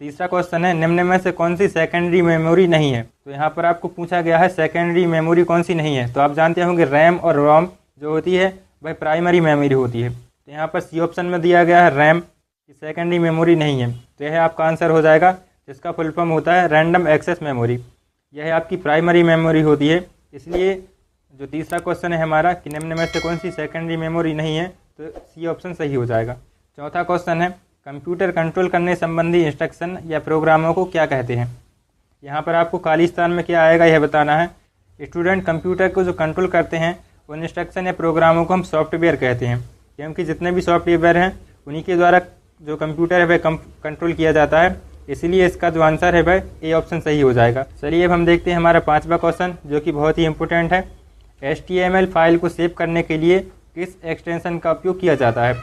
तीसरा क्वेश्चन है निम्न में से कौन सी सेकेंडरी मेमोरी नहीं है। तो यहाँ पर आपको पूछा गया है सेकेंडरी मेमोरी कौन सी नहीं है। तो आप जानते होंगे रैम और रोम जो होती है वह प्राइमरी मेमोरी होती है। तो यहाँ पर सी ऑप्शन में दिया गया है रैम की सेकेंडरी मेमोरी नहीं है, तो यह आपका आंसर हो जाएगा, जिसका फुल फॉर्म होता है रैंडम एक्सेस मेमोरी। यह आपकी प्राइमरी मेमोरी होती है। इसलिए जो तीसरा क्वेश्चन है हमारा कि निम्न में से कौन सी सेकेंडरी मेमोरी नहीं है, तो सी ऑप्शन सही हो जाएगा। चौथा क्वेश्चन है कंप्यूटर कंट्रोल करने संबंधी इंस्ट्रक्शन या प्रोग्रामों को क्या कहते हैं। यहाँ पर आपको खालिस्तान में क्या आएगा यह बताना है। स्टूडेंट कंप्यूटर को जो कंट्रोल करते हैं उन इंस्ट्रक्शन या प्रोग्रामों को हम सॉफ्टवेयर कहते हैं, क्योंकि जितने भी सॉफ्टवेयर हैं उन्हीं के द्वारा जो कंप्यूटर है वह कंट्रोल किया जाता है, इसीलिए इसका जो आंसर है वह ए ऑप्शन सही हो जाएगा। चलिए अब हम देखते हैं हमारा पाँचवा क्वेश्चन जो कि बहुत ही इंपॉर्टेंट है। HTML फाइल को सेव करने के लिए किस एक्सटेंशन का उपयोग किया जाता है।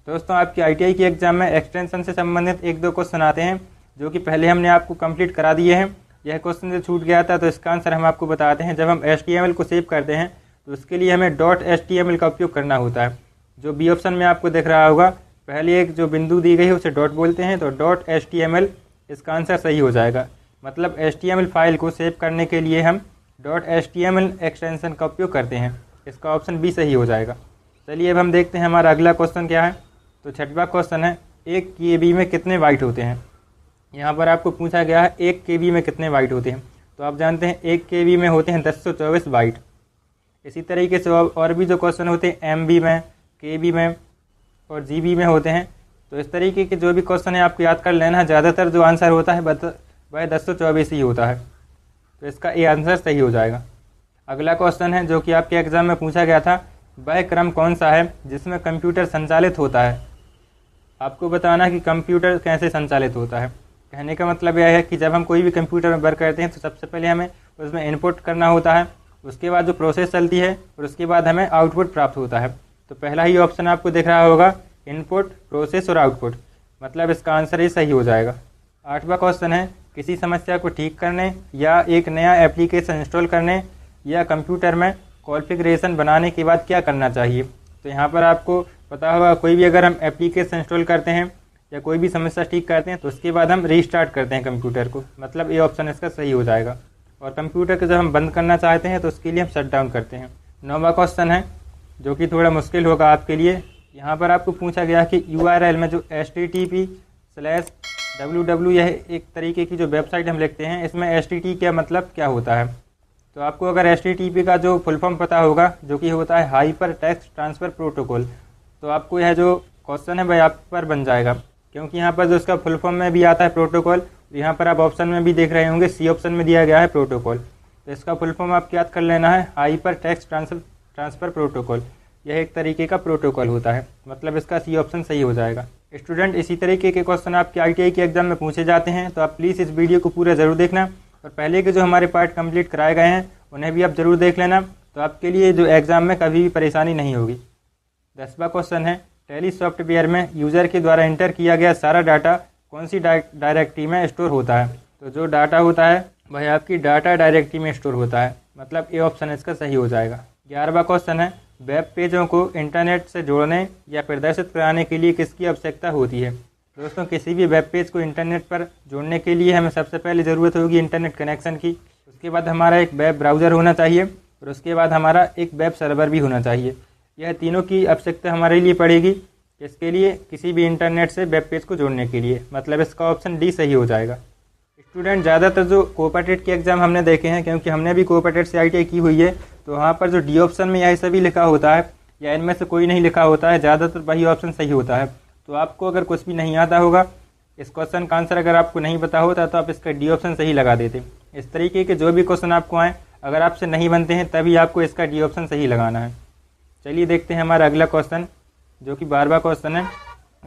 दोस्तों आपकी ITI के एग्जाम में एक्सटेंशन से संबंधित एक दो क्वेश्चन आते हैं जो कि पहले हमने आपको कंप्लीट करा दिए हैं। यह क्वेश्चन जो छूट गया था तो इसका आंसर हम आपको बताते हैं। जब हम HTML को सेव करते हैं तो उसके लिए हमें .html का उपयोग करना होता है, जो बी ऑप्शन में आपको दिख रहा होगा पहले एक जो बिंदु दी गई है उसे डॉट बोलते हैं, तो .html इसका आंसर सही हो जाएगा। मतलब HTML फाइल को सेव करने के लिए हम .html एक्सटेंशन का उपयोग करते हैं। इसका ऑप्शन बी सही हो जाएगा। चलिए अब हम देखते हैं हमारा अगला क्वेश्चन क्या है। तो छठवां क्वेश्चन है 1 KB में कितने बाइट होते हैं। यहाँ पर आपको पूछा गया है 1 KB में कितने बाइट होते हैं। तो आप जानते हैं 1 KB में होते हैं 1024 बाइट। इसी तरीके से और भी जो क्वेश्चन होते हैं MB में, KB में और GB में होते हैं। तो इस तरीके के जो भी क्वेश्चन है आपको याद कर लेना है। ज़्यादातर जो आंसर होता है वह 1024 ही होता है। तो इसका ए आंसर सही हो जाएगा। अगला क्वेश्चन है जो कि आपके एग्ज़ाम में पूछा गया था, वह क्रम कौन सा है जिसमें कंप्यूटर संचालित होता है। आपको बताना है कि कंप्यूटर कैसे संचालित होता है। कहने का मतलब यह है कि जब हम कोई भी कंप्यूटर में वर्क करते हैं तो सबसे पहले हमें उसमें इनपुट करना होता है, उसके बाद जो प्रोसेस चलती है और उसके बाद हमें आउटपुट प्राप्त होता है। तो पहला ही ऑप्शन आपको दिख रहा होगा, इनपुट, प्रोसेस और आउटपुट। मतलब इसका आंसर ही सही हो जाएगा। 8वां क्वेश्चन है, किसी समस्या को ठीक करने या एक नया एप्लीकेशन इंस्टॉल करने या कंप्यूटर में कॉन्फ़िगरेशन बनाने के बाद क्या करना चाहिए। तो यहाँ पर आपको पता होगा कोई भी अगर हम एप्लीकेशन इंस्टॉल करते हैं या कोई भी समस्या ठीक करते हैं तो उसके बाद हम रीस्टार्ट करते हैं कंप्यूटर को। मतलब ये ऑप्शन इसका सही हो जाएगा। और कंप्यूटर को जब हम बंद करना चाहते हैं तो उसके लिए हम शट डाउन करते हैं। 9वां क्वेश्चन है जो कि थोड़ा मुश्किल होगा आपके लिए। यहाँ पर आपको पूछा गया कि URL में जो http/www यह एक तरीके की जो वेबसाइट हम लिखते हैं, इसमें HTTP का मतलब क्या होता है। तो आपको अगर HTTP का जो फुल फॉर्म पता होगा जो कि होता है हाइपर टेक्स्ट ट्रांसफ़र प्रोटोकॉल, तो आपको यह जो क्वेश्चन है वह आप पर बन जाएगा। क्योंकि यहाँ पर जो इसका फुल फॉर्म में भी आता है प्रोटोकॉल, यहाँ पर आप ऑप्शन में भी देख रहे होंगे सी ऑप्शन में दिया गया है प्रोटोकॉल। तो इसका फुल फॉर्म आपको याद कर लेना है, हाइपर टेक्स्ट ट्रांसफ़र प्रोटोकॉल। यह एक तरीके का प्रोटोकॉल होता है। मतलब इसका सी ऑप्शन सही हो जाएगा। स्टूडेंट, इसी तरीके के क्वेश्चन आपके ITI के एग्जाम में पूछे जाते हैं, तो आप प्लीज़ इस वीडियो को पूरा ज़रूर देखना और पहले के जो हमारे पार्ट कंप्लीट कराए गए हैं उन्हें भी आप ज़रूर देख लेना। तो आपके लिए जो एग्ज़ाम में कभी भी परेशानी नहीं होगी। 10वां क्वेश्चन है, टैली सॉफ्टवेयर में यूज़र के द्वारा इंटर किया गया सारा डाटा कौन सी डायरेक्टरी में स्टोर होता है। तो जो डाटा होता है वह आपकी डाटा डायरेक्टरी में स्टोर होता है। मतलब ए ऑप्शन इसका सही हो जाएगा। 11वां क्वेश्चन है, वेब पेजों को इंटरनेट से जोड़ने या प्रदर्शित कराने के लिए किसकी आवश्यकता होती है। दोस्तों, किसी भी वेब पेज को इंटरनेट पर जोड़ने के लिए हमें सबसे पहले ज़रूरत होगी इंटरनेट कनेक्शन की। उसके बाद हमारा एक वेब ब्राउज़र होना चाहिए और उसके बाद हमारा एक वेब सर्वर भी होना चाहिए। यह तीनों की आवश्यकता हमारे लिए पड़ेगी। इसके लिए किसी भी इंटरनेट से वेब पेज को जोड़ने के लिए। मतलब इसका ऑप्शन डी सही हो जाएगा। स्टूडेंट, ज़्यादातर जो कोपा टेट के एग्ज़ाम हमने देखे हैं, क्योंकि हमने भी कोपा टेट से ITI की हुई है, तो वहाँ पर जो डी ऑप्शन में यह सभी लिखा होता है या इनमें से कोई नहीं लिखा होता है, ज़्यादातर वही ऑप्शन सही होता है। तो आपको अगर कुछ भी नहीं आता होगा, इस क्वेश्चन का आंसर अगर आपको नहीं पता होता तो आप इसका डी ऑप्शन सही लगा देते। इस तरीके के जो भी क्वेश्चन आपको आएँ, अगर आपसे नहीं बनते हैं तभी आपको इसका डी ऑप्शन सही लगाना है। चलिए देखते हैं हमारा अगला क्वेश्चन जो कि 12वां क्वेश्चन है।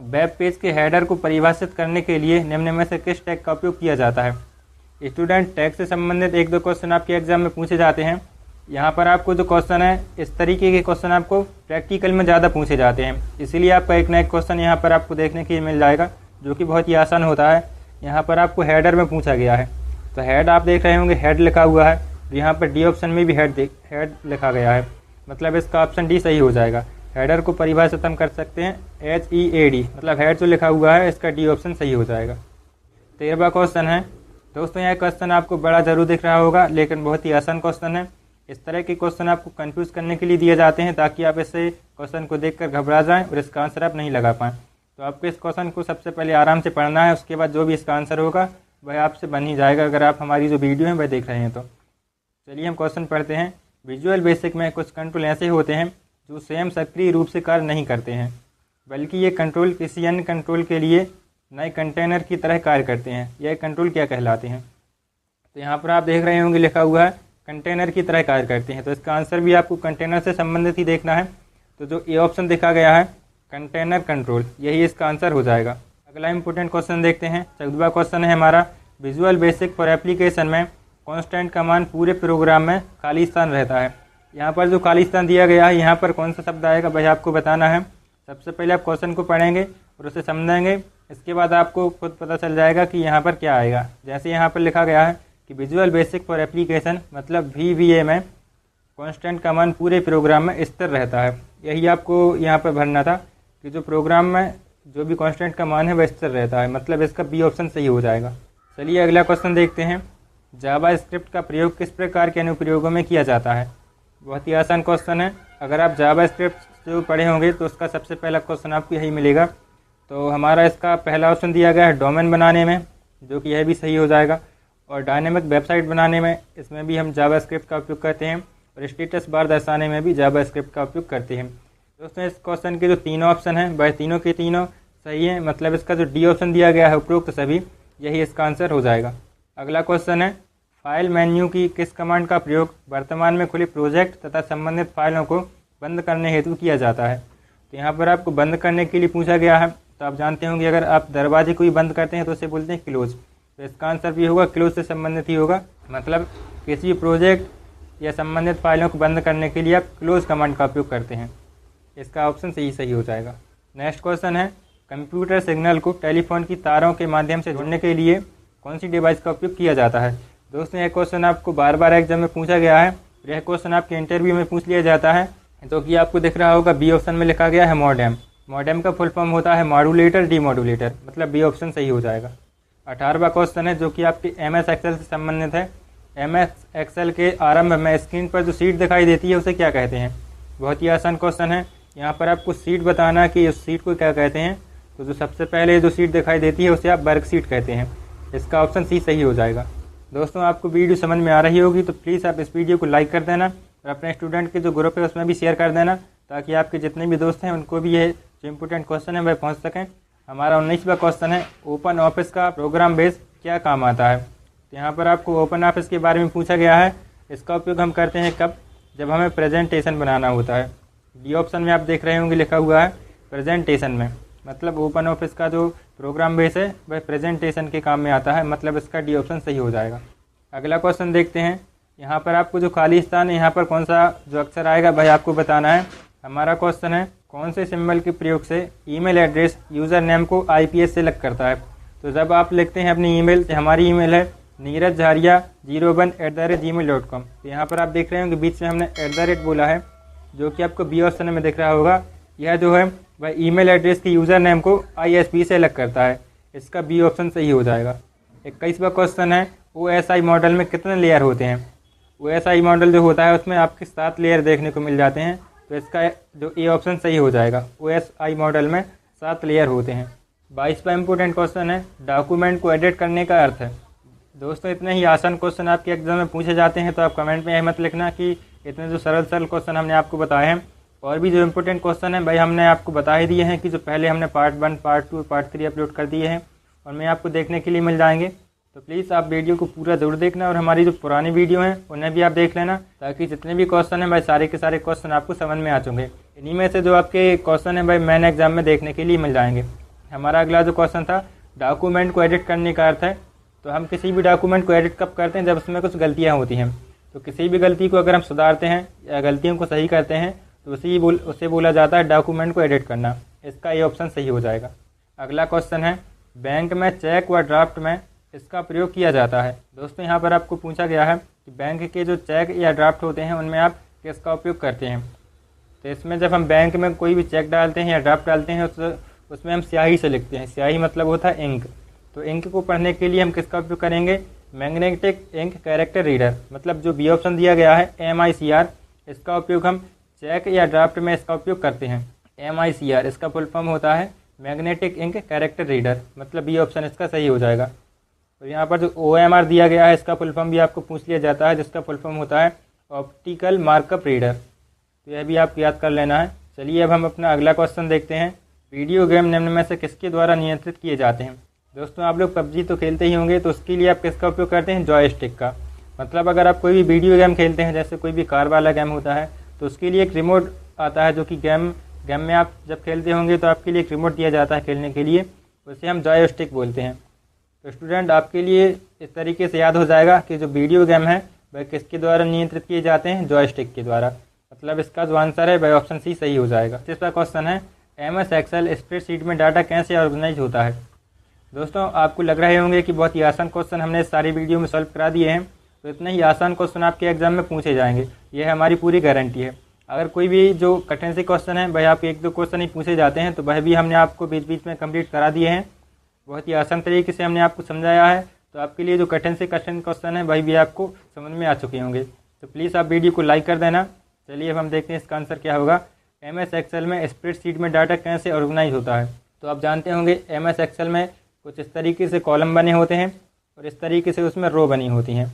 वेब पेज के हेडर को परिभाषित करने के लिए निम्न में से किस टैग का उपयोग किया जाता है। स्टूडेंट, टैग से संबंधित 1-2 क्वेश्चन आपके एग्जाम में पूछे जाते हैं। यहाँ पर आपको जो क्वेश्चन है, इस तरीके के क्वेश्चन आपको प्रैक्टिकल में ज़्यादा पूछे जाते हैं, इसीलिए आपका एक ना एक क्वेश्चन यहाँ पर आपको देखने के लिए मिल जाएगा जो कि बहुत ही आसान होता है। यहाँ पर आपको हेडर में पूछा गया है, तो हेड आप देख रहे होंगे, हेड लिखा हुआ है। यहाँ पर डी ऑप्शन में भी हेड लिखा गया है। मतलब इसका ऑप्शन डी सही हो जाएगा। हेडर को परिभाषित हम कर सकते हैं HEAD, मतलब हेड जो लिखा हुआ है, इसका डी ऑप्शन सही हो जाएगा। 13वां क्वेश्चन है। दोस्तों, यह क्वेश्चन आपको बड़ा ज़रूर दिख रहा होगा, लेकिन बहुत ही आसान क्वेश्चन है। इस तरह के क्वेश्चन आपको कंफ्यूज करने के लिए दिए जाते हैं ताकि आप इससे क्वेश्चन को देखकर घबरा जाएं और इसका आंसर आप नहीं लगा पाएँ। तो आपको इस क्वेश्चन को सबसे पहले आराम से पढ़ना है, उसके बाद जो भी इसका आंसर होगा वह आपसे बन ही जाएगा, अगर आप हमारी जो वीडियो है वह देख रहे हैं तो। चलिए हम क्वेश्चन पढ़ते हैं। विजुअल बेसिक में कुछ कंट्रोल ऐसे होते हैं जो स्वयं सक्रिय रूप से कार्य नहीं करते हैं, बल्कि ये कंट्रोल किसी अन्य कंट्रोल के लिए नए कंटेनर की तरह कार्य करते हैं। यह कंट्रोल क्या कहलाते हैं। तो यहाँ पर आप देख रहे होंगे लिखा हुआ है कंटेनर की तरह कार्य करते हैं। तो इसका आंसर भी आपको कंटेनर से संबंधित ही देखना है। तो जो ए ऑप्शन देखा गया है कंटेनर कंट्रोल, यही इसका आंसर हो जाएगा। अगला इंपॉर्टेंट क्वेश्चन देखते हैं। 14वां क्वेश्चन है हमारा, विजुअल बेसिक फॉर एप्लीकेशन में कांस्टेंट का मान पूरे प्रोग्राम में खाली स्थान रहता है। यहाँ पर जो खाली स्थान दिया गया है, यहाँ पर कौन सा शब्द आएगा वह आपको बताना है। सबसे पहले आप क्वेश्चन को पढ़ेंगे और उसे समझेंगे, इसके बाद आपको खुद पता चल जाएगा कि यहाँ पर क्या आएगा। जैसे यहाँ पर लिखा गया है कि विजुअल बेसिक फॉर एप्लीकेशन, मतलब VBA में कांस्टेंट का मान पूरे प्रोग्राम में स्थिर रहता है। यही आपको यहाँ पर भरना था कि जो प्रोग्राम में जो भी कांस्टेंट का मान है वह स्थिर रहता है, मतलब इसका बी ऑप्शन सही हो जाएगा। चलिए अगला क्वेश्चन देखते हैं। जावा स्क्रिप्ट का प्रयोग किस प्रकार के अनुप्रयोगों में किया जाता है? बहुत ही आसान क्वेश्चन है। अगर आप जावा स्क्रिप्ट जो पढ़े होंगे तो उसका सबसे पहला क्वेश्चन आपको यही मिलेगा। तो हमारा इसका पहला ऑप्शन दिया गया है डोमेन बनाने में, जो कि यह भी सही हो जाएगा। और डायनेमिक वेबसाइट बनाने में, इसमें भी हम जावा स्क्रिप्ट का उपयोग करते हैं। और स्टेटस बार दर्शाने में भी जावा स्क्रिप्ट का उपयोग करते हैं। दोस्तों इस क्वेश्चन के जो तीनों ऑप्शन हैं वह तीनों के तीनों सही हैं, मतलब इसका जो डी ऑप्शन दिया गया है उपरोक्त सभी, यही इसका आंसर हो जाएगा। अगला क्वेश्चन है फाइल मेन्यू की किस कमांड का प्रयोग वर्तमान में खुले प्रोजेक्ट तथा संबंधित फाइलों को बंद करने हेतु किया जाता है? तो यहाँ पर आपको बंद करने के लिए पूछा गया है। तो आप जानते होंगे अगर आप दरवाजे को ही बंद करते हैं तो उसे बोलते हैं क्लोज। तो इसका आंसर भी होगा क्लोज से संबंधित ही होगा, मतलब किसी प्रोजेक्ट या संबंधित फाइलों को बंद करने के लिए आप क्लोज कमांड का उपयोग करते हैं। इसका ऑप्शन सही हो जाएगा। नेक्स्ट क्वेश्चन है कंप्यूटर सिग्नल को टेलीफोन की तारों के माध्यम से जोड़ने के लिए कौन सी डिवाइस का उपयोग किया जाता है? दोस्तों यह क्वेश्चन आपको बार बार एग्जाम में पूछा गया है। यह क्वेश्चन आपके इंटरव्यू में पूछ लिया जाता है। तो कि आपको दिख रहा होगा बी ऑप्शन में लिखा गया है मॉडेम। मॉडेम का फुल फॉर्म होता है मॉड्यूलेटर डीमॉड्यूलेटर, मतलब बी ऑप्शन सही हो जाएगा। 18वां क्वेश्चन है जो कि आपके MS एक्सेल से संबंधित है। MS एक्सेल के आरंभ में स्क्रीन पर जो सीट दिखाई देती है उसे क्या कहते हैं? बहुत ही आसान क्वेश्चन है। यहाँ पर आपको सीट बताना कि उस सीट को क्या कहते हैं। तो जो सबसे पहले जो सीट दिखाई देती है उसे आप वर्क सीट कहते हैं। इसका ऑप्शन सी सही हो जाएगा। दोस्तों आपको वीडियो समझ में आ रही होगी तो प्लीज़ आप इस वीडियो को लाइक कर देना और अपने स्टूडेंट के जो ग्रुप है उसमें भी शेयर कर देना, ताकि आपके जितने भी दोस्त हैं उनको भी ये जो इम्पोर्टेंट क्वेश्चन है वह पहुँच सकें। हमारा 19वां क्वेश्चन है ओपन ऑफिस का प्रोग्राम बेस क्या काम आता है? तो यहाँ पर आपको ओपन ऑफिस के बारे में पूछा गया है। इसका उपयोग हम करते हैं कब? जब हमें प्रेजेंटेशन बनाना होता है। डी ऑप्शन में आप देख रहे होंगे लिखा हुआ है प्रेजेंटेशन में, मतलब ओपन ऑफिस का जो प्रोग्राम बेस है वह प्रेजेंटेशन के काम में आता है, मतलब इसका डी ऑप्शन सही हो जाएगा। अगला क्वेश्चन देखते हैं। यहाँ पर आपको जो खाली स्थान है यहाँ पर कौन सा जो अक्षर आएगा वह आपको बताना है। हमारा क्वेश्चन है कौन से सिंबल के प्रयोग से ईमेल एड्रेस यूज़र नेम को IPS से अलग करता है? तो जब आप लिखते हैं अपनी ईमेल, हमारी ईमेल है neerajjharia01@gmail.com। तो यहाँ पर आप देख रहे होंगे बीच में हमने @ बोला है, जो कि आपको बी ऑप्शन में दिख रहा होगा। यह जो है वह ईमेल एड्रेस के यूज़र नेम को ISP से अलग करता है। इसका बी ऑप्शन सही हो जाएगा। 21वां क्वेश्चन है OSI मॉडल में कितने लेयर होते हैं? OSI मॉडल जो होता है उसमें आपके 7 लेयर देखने को मिल जाते हैं। तो इसका जो ए ऑप्शन सही हो जाएगा। OSI मॉडल में 7 लेयर होते हैं। 22वां इंपॉर्टेंट क्वेश्चन है डॉक्यूमेंट को एडिट करने का अर्थ है। दोस्तों इतने ही आसान क्वेश्चन आपके एग्जाम में पूछे जाते हैं, तो आप कमेंट में यह मत लिखना कि इतने जो सरल क्वेश्चन हमने आपको बताए हैं। और भी जो इम्पोर्टेंट क्वेश्चन है भाई हमने आपको बता ही दिए हैं कि जो पहले हमने पार्ट 1, पार्ट 2, पार्ट 3 अपलोड कर दिए हैं और मैं आपको देखने के लिए मिल जाएंगे। तो प्लीज़ आप वीडियो को पूरा जरूर देखना और हमारी जो पुरानी वीडियो हैं उन्हें भी आप देख लेना, ताकि जितने भी क्वेश्चन हैं भाई सारे के सारे क्वेश्चन आपको समझ में आ चुके। इन्हीं में से जो आपके क्वेश्चन हैं भाई मेन एग्जाम में देखने के लिए मिल जाएंगे। हमारा अगला जो क्वेश्चन था डॉक्यूमेंट को एडिट करने का अर्थ है। तो हम किसी भी डॉक्यूमेंट को एडिट कब करते हैं? जब उसमें कुछ गलतियाँ होती हैं। तो किसी भी गलती को अगर हम सुधारते हैं या गलतियों को सही करते हैं तो उसे बोला जाता है डॉक्यूमेंट को एडिट करना। इसका ये ऑप्शन सही हो जाएगा। अगला क्वेश्चन है बैंक में चेक व ड्राफ्ट में इसका प्रयोग किया जाता है। दोस्तों यहाँ पर आपको पूछा गया है कि बैंक के जो चेक या ड्राफ्ट होते हैं उनमें आप किसका उपयोग करते हैं? तो इसमें जब हम बैंक में कोई भी चेक डालते हैं या ड्राफ्ट डालते हैं उसमें हम स्याही से लिखते हैं। स्याही मतलब होता है इंक। तो इंक को पढ़ने के लिए हम किसका उपयोग करेंगे? मैग्नेटिक इंक कैरेक्टर रीडर, मतलब जो बी ऑप्शन दिया गया है MICR। इसका उपयोग हम चेक या ड्राफ्ट में इसका उपयोग करते हैं। MICR इसका फुल फॉर्म होता है मैग्नेटिक इंक कैरेक्टर रीडर, मतलब बी ऑप्शन इसका सही हो जाएगा। तो यहाँ पर जो OMR दिया गया है इसका फुल फॉर्म भी आपको पूछ लिया जाता है, जिसका फुल फॉर्म होता है ऑप्टिकल मार्कअप रीडर। तो यह भी आपको याद कर लेना है। चलिए अब हम अपना अगला क्वेश्चन देखते हैं। वीडियो गेम निम्न में से किसके द्वारा नियंत्रित किए जाते हैं? दोस्तों आप लोग PUBG तो खेलते ही होंगे, तो उसके लिए आप किसका उपयोग करते हैं? जॉयस्टिक का। मतलब अगर आप कोई भी वीडियो गेम खेलते हैं, जैसे कोई भी कार वाला गेम होता है, तो उसके लिए एक रिमोट आता है, जो कि गेम में आप जब खेलते होंगे तो आपके लिए एक रिमोट दिया जाता है खेलने के लिए, उसे हम जॉयस्टिक बोलते हैं। तो स्टूडेंट आपके लिए इस तरीके से याद हो जाएगा कि जो वीडियो गेम है वह किसके द्वारा नियंत्रित किए जाते हैं? जॉयस्टिक के द्वारा। मतलब इसका जो आंसर है वह ऑप्शन सी सही हो जाएगा। तीसरा क्वेश्चन है MS एक्सेल स्प्रेडशीट में डाटा कैसे ऑर्गेनाइज होता है? दोस्तों आपको लग रहे होंगे कि बहुत ही आसान क्वेश्चन हमने सारी वीडियो में सॉल्व करा दिए हैं। तो इतने ही आसान क्वेश्चन आपके एग्जाम में पूछे जाएंगे, यह हमारी पूरी गारंटी है। अगर कोई भी जो कठिन से क्वेश्चन है भाई आप 1-2 क्वेश्चन ही पूछे जाते हैं तो वह भी हमने आपको बीच बीच में कंप्लीट करा दिए हैं। बहुत ही आसान तरीके से हमने आपको समझाया है, तो आपके लिए जो कठिन से कठिन क्वेश्चन है वही भी आपको समझ में आ चुके होंगे। तो प्लीज़ आप वीडियो को लाइक कर देना। चलिए अब हम देखते हैं इसका आंसर क्या होगा। MS एक्सेल में स्प्रेडशीट में डाटा कैसे ऑर्गेनाइज होता है। तो आप जानते होंगे MS एक्सेल में कुछ इस तरीके से कॉलम बने होते हैं और इस तरीके से उसमें रो बनी होती हैं।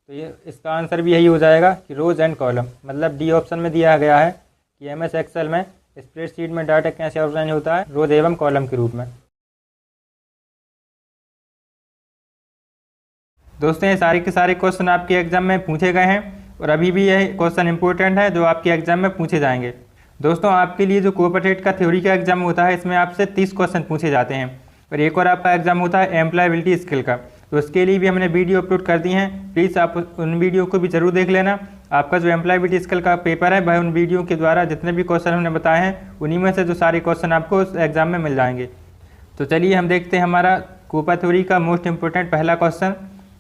तो ये इसका आंसर भी यही हो जाएगा कि रोज एंड कॉलम, मतलब डी ऑप्शन में दिया गया है कि MS एक्सेल में स्प्रेडशीट में डाटा कैसे ऑर्गेनाइज होता है, रोज एवं कॉलम के रूप में। दोस्तों ये सारे के सारे क्वेश्चन आपके एग्जाम में पूछे गए हैं और अभी भी यह क्वेश्चन इंपॉर्टेंट है जो आपके एग्जाम में पूछे जाएंगे। दोस्तों आपके लिए जो कोऑपरेटिव का थ्योरी का एग्जाम होता है इसमें आपसे 30 क्वेश्चन पूछे जाते हैं और एक और आपका एग्जाम होता है एम्प्लॉयबिलिटी स्किल का, तो उसके लिए भी हमने वीडियो अपलोड कर दी हैं। प्लीज़ आप उन वीडियो को भी जरूर देख लेना। आपका जो एम्प्लॉयबिलिटी स्किल का पेपर है वह उन वीडियो के द्वारा जितने भी क्वेश्चन हमने बताए हैं उन्हीं में से जो सारे क्वेश्चन आपको उस एग्जाम में मिल जाएंगे। तो चलिए हम देखते हैं हमारा कोपा थ्योरी का मोस्ट इंपॉर्टेंट पहला क्वेश्चन,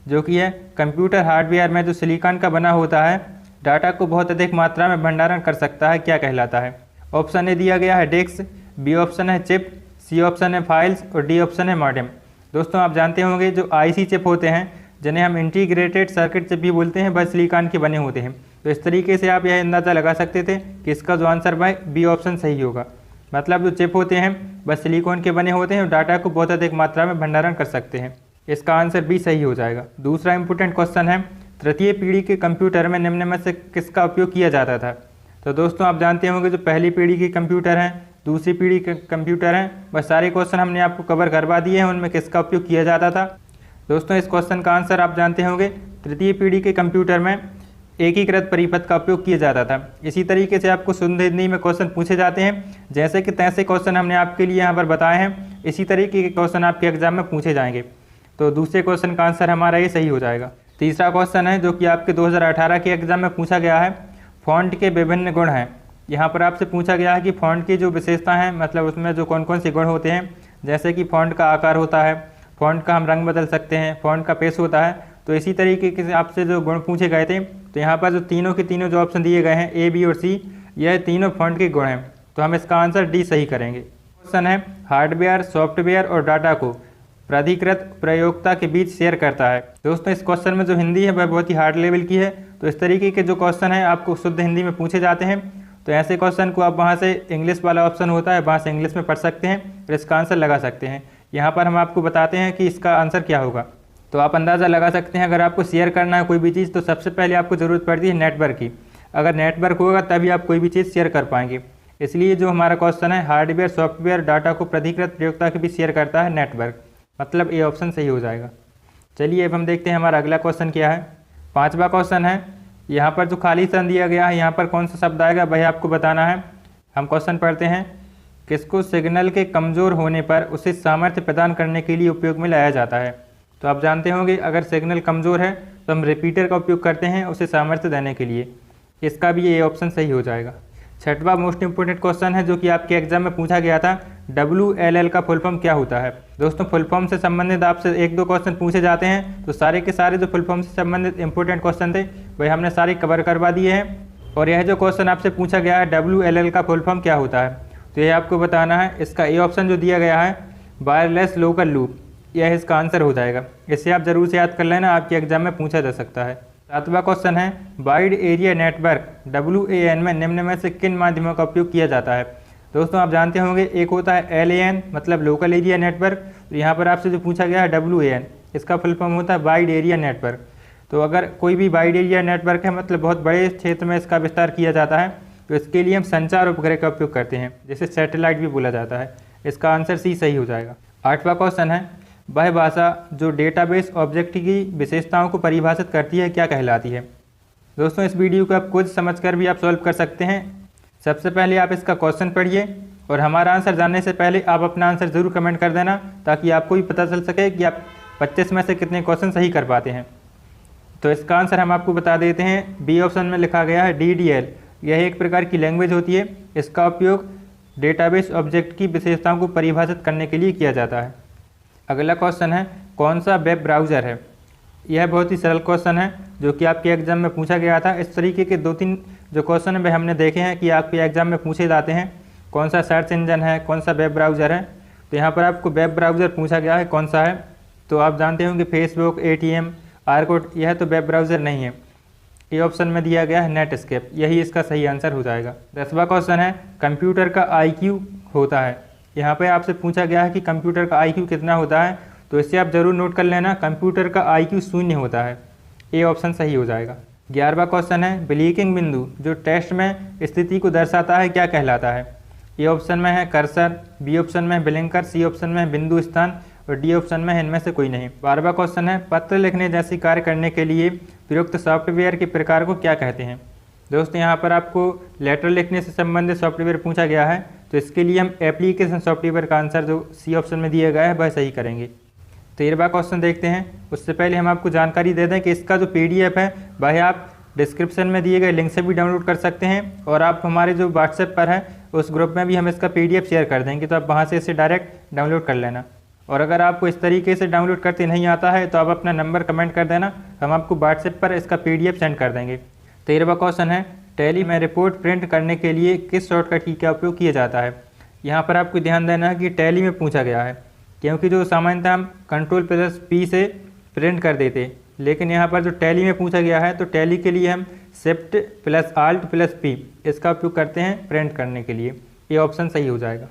जो कि है कंप्यूटर हार्डवेयर में जो सिलिकॉन का बना होता है डाटा को बहुत अधिक मात्रा में भंडारण कर सकता है, क्या कहलाता है। ऑप्शन ए दिया गया है डिस्क, बी ऑप्शन है चिप, सी ऑप्शन है फाइल्स और डी ऑप्शन है मॉडेम। दोस्तों आप जानते होंगे जो IC चिप होते हैं जिन्हें हम इंटीग्रेटेड सर्किट चिप भी बोलते हैं वह सिलिकॉन के बने होते हैं। तो इस तरीके से आप यह अंदाज़ा लगा सकते थे कि इसका जो आंसर भाई बी ऑप्शन सही होगा, मतलब जो चिप होते हैं वह सिलिकॉन के बने होते हैं और डाटा को बहुत अधिक मात्रा में भंडारण कर सकते हैं। इसका आंसर भी सही हो जाएगा। दूसरा इंपॉर्टेंट क्वेश्चन है तृतीय पीढ़ी के कंप्यूटर में निम्न में से किसका उपयोग किया जाता था। तो दोस्तों आप जानते होंगे जो पहली पीढ़ी के कंप्यूटर हैं, दूसरी पीढ़ी के कंप्यूटर हैं, वह सारे क्वेश्चन हमने आपको कवर करवा दिए हैं उनमें किसका उपयोग किया जाता था। दोस्तों इस क्वेश्चन का आंसर आप जानते होंगे तृतीय पीढ़ी के कंप्यूटर में एकीकृत परिपथ का उपयोग किया जाता था। इसी तरीके से आपको शुद्ध हिंदी में क्वेश्चन पूछे जाते हैं, जैसे कि तैसे क्वेश्चन हमने आपके लिए यहाँ पर बताए हैं, इसी तरीके के क्वेश्चन आपके एग्जाम में पूछे जाएंगे। तो दूसरे क्वेश्चन का आंसर हमारा ये सही हो जाएगा। तीसरा क्वेश्चन है जो कि आपके 2018 के एग्जाम में पूछा गया है, फॉन्ट के विभिन्न गुण हैं। यहाँ पर आपसे पूछा गया है कि फॉन्ट की जो विशेषता हैं, मतलब उसमें जो कौन कौन से गुण होते हैं, जैसे कि फॉन्ट का आकार होता है, फॉन्ट का हम रंग बदल सकते हैं, फॉन्ट का पेस होता है। तो इसी तरीके से आपसे जो गुण पूछे गए थे, तो यहाँ पर जो तीनों के तीनों जो ऑप्शन दिए गए हैं A, B और C, यह तीनों फॉन्ट के गुण हैं। तो हम इसका आंसर डी सही करेंगे। क्वेश्चन है हार्डवेयर, सॉफ्टवेयर और डाटा को प्राधिकृत प्रयोक्ता के बीच शेयर करता है। दोस्तों इस क्वेश्चन में जो हिंदी है वह बहुत ही हार्ड लेवल की है, तो इस तरीके के जो क्वेश्चन है आपको शुद्ध हिंदी में पूछे जाते हैं। तो ऐसे क्वेश्चन को आप वहाँ से इंग्लिश वाला ऑप्शन होता है वहाँ से इंग्लिश में पढ़ सकते हैं और इसका आंसर लगा सकते हैं। यहाँ पर हम आपको बताते हैं कि इसका आंसर क्या होगा। तो आप अंदाज़ा लगा सकते हैं अगर आपको शेयर करना है कोई भी चीज़ तो सबसे पहले आपको ज़रूरत पड़ती है नेटवर्क की। अगर नेटवर्क होगा तभी आप कोई भी चीज़ शेयर कर पाएंगे। इसलिए जो हमारा क्वेश्चन है हार्डवेयर, सॉफ्टवेयर, डाटा को प्राधिकृत प्रयोक्ता के बीच शेयर करता है नेटवर्क, मतलब ए ऑप्शन सही हो जाएगा। चलिए अब हम देखते हैं हमारा अगला क्वेश्चन क्या है। पांचवा क्वेश्चन है, यहाँ पर जो खाली स्थान दिया गया है यहाँ पर कौन सा शब्द आएगा वही आपको बताना है। हम क्वेश्चन पढ़ते हैं, किसको सिग्नल के कमज़ोर होने पर उसे सामर्थ्य प्रदान करने के लिए उपयोग में लाया जाता है। तो आप जानते होंगे अगर सिग्नल कमज़ोर है तो हम रिपीटर का उपयोग करते हैं उसे सामर्थ्य देने के लिए। इसका भी ये ऑप्शन सही हो जाएगा। छठवां मोस्ट इंपोर्टेंट क्वेश्चन है जो कि आपके एग्जाम में पूछा गया था, WLL का फुल फॉर्म क्या होता है। दोस्तों फुल फॉर्म से संबंधित आपसे 1-2 क्वेश्चन पूछे जाते हैं, तो सारे के सारे जो फुल फॉर्म से संबंधित इंपॉर्टेंट क्वेश्चन थे वही हमने सारे कवर करवा दिए हैं। और यह जो क्वेश्चन आपसे पूछा गया है WLL का फुल फॉर्म क्या होता है, तो यह आपको बताना है। इसका ए ऑप्शन जो दिया गया है वायरलेस लोकल लूप, यह इसका आंसर हो जाएगा। इसे आप जरूर से याद कर लेना, आपके एग्जाम में पूछा जा सकता है। सातवां क्वेश्चन है, वाइड एरिया नेटवर्क WAN में निम्न में से किन माध्यमों का उपयोग किया जाता है। दोस्तों आप जानते होंगे एक होता है LAN मतलब लोकल एरिया नेटवर्क, तो यहाँ पर आपसे जो पूछा गया है WAN, इसका फुल फॉर्म होता है वाइड एरिया नेटवर्क। तो अगर कोई भी वाइड एरिया नेटवर्क है मतलब बहुत बड़े क्षेत्र में इसका विस्तार किया जाता है, तो इसके लिए हम संचार उपग्रह का उपयोग करते हैं, जिसे सैटेलाइट भी बोला जाता है। इसका आंसर सी सही हो जाएगा। आठवां क्वेश्चन है, वह भाषा जो डेटाबेस ऑब्जेक्ट की विशेषताओं को परिभाषित करती है क्या कहलाती है। दोस्तों इस वीडियो को आप खुद समझकर भी आप सॉल्व कर सकते हैं। सबसे पहले आप इसका क्वेश्चन पढ़िए और हमारा आंसर जानने से पहले आप अपना आंसर ज़रूर कमेंट कर देना, ताकि आपको भी पता चल सके कि आप 25 में से कितने क्वेश्चन सही कर पाते हैं। तो इसका आंसर हम आपको बता देते हैं। बी ऑप्शन में लिखा गया है DDL, यह एक प्रकार की लैंग्वेज होती है। इसका उपयोग डेटाबेस ऑब्जेक्ट की विशेषताओं को परिभाषित करने के लिए किया जाता है। अगला क्वेश्चन है, कौन सा वेब ब्राउज़र है। यह बहुत ही सरल क्वेश्चन है जो कि आपके एग्जाम में पूछा गया था। इस तरीके के 2-3 जो क्वेश्चन है हमने देखे हैं कि आपके एग्जाम में पूछे जाते हैं, कौन सा सर्च इंजन है, कौन सा वेब ब्राउज़र है। तो यहाँ पर आपको वेब ब्राउज़र पूछा गया है कौन सा है, तो आप जानते होंगे फेसबुक, ATM, आर्कुट, यह तो वेब ब्राउज़र नहीं है। ए ऑप्शन में दिया गया है नेटस्केप, यही इसका सही आंसर हो जाएगा। 10वां क्वेश्चन है कंप्यूटर का IQ होता है। यहाँ पे आपसे पूछा गया है कि कंप्यूटर का IQ कितना होता है, तो इससे आप ज़रूर नोट कर लेना, कंप्यूटर का IQ 0 होता है। ए ऑप्शन सही हो जाएगा। 11वां क्वेश्चन है ब्लिंकिंग बिंदु जो टेक्स्ट में स्थिति को दर्शाता है क्या कहलाता है। ए ऑप्शन में है कर्सर, बी ऑप्शन में ब्लिंकर, सी ऑप्शन में बिंदु स्थान और डी ऑप्शन में इनमें से कोई नहीं। 12वां क्वेश्चन है पत्र लिखने जैसी कार्य करने के लिए प्रयुक्त सॉफ्टवेयर के प्रकार को क्या कहते हैं। दोस्तों यहाँ पर आपको लेटर लिखने से संबंधित सॉफ्टवेयर पूछा गया है, तो इसके लिए हम एप्लीकेशन सॉफ्टवेयर का आंसर जो सी ऑप्शन में दिया गया है वह सही करेंगे। 13वां क्वेश्चन देखते हैं। उससे पहले हम आपको जानकारी दे दें कि इसका जो PDF है वह आप डिस्क्रिप्शन में दिए गए लिंक से भी डाउनलोड कर सकते हैं, और आप हमारे जो व्हाट्सएप पर है उस ग्रुप में भी हम इसका PDF शेयर कर देंगे, तो आप वहाँ से इसे डायरेक्ट डाउनलोड कर लेना। और अगर आपको इस तरीके से डाउनलोड करते नहीं आता है तो आप अपना नंबर कमेंट कर देना, हम आपको व्हाट्सएप पर इसका PDF सेंड कर देंगे। 13वां क्वेश्चन है टैली में रिपोर्ट प्रिंट करने के लिए किस शॉर्टकट की का उपयोग किया जाता है। यहाँ पर आपको ध्यान देना है कि टैली में पूछा गया है, क्योंकि जो सामान्यतः हम Ctrl+P से प्रिंट कर देते, लेकिन यहाँ पर जो टैली में पूछा गया है तो टैली के लिए हम Shift+Alt+P इसका उपयोग करते हैं प्रिंट करने के लिए। ये ऑप्शन सही हो जाएगा।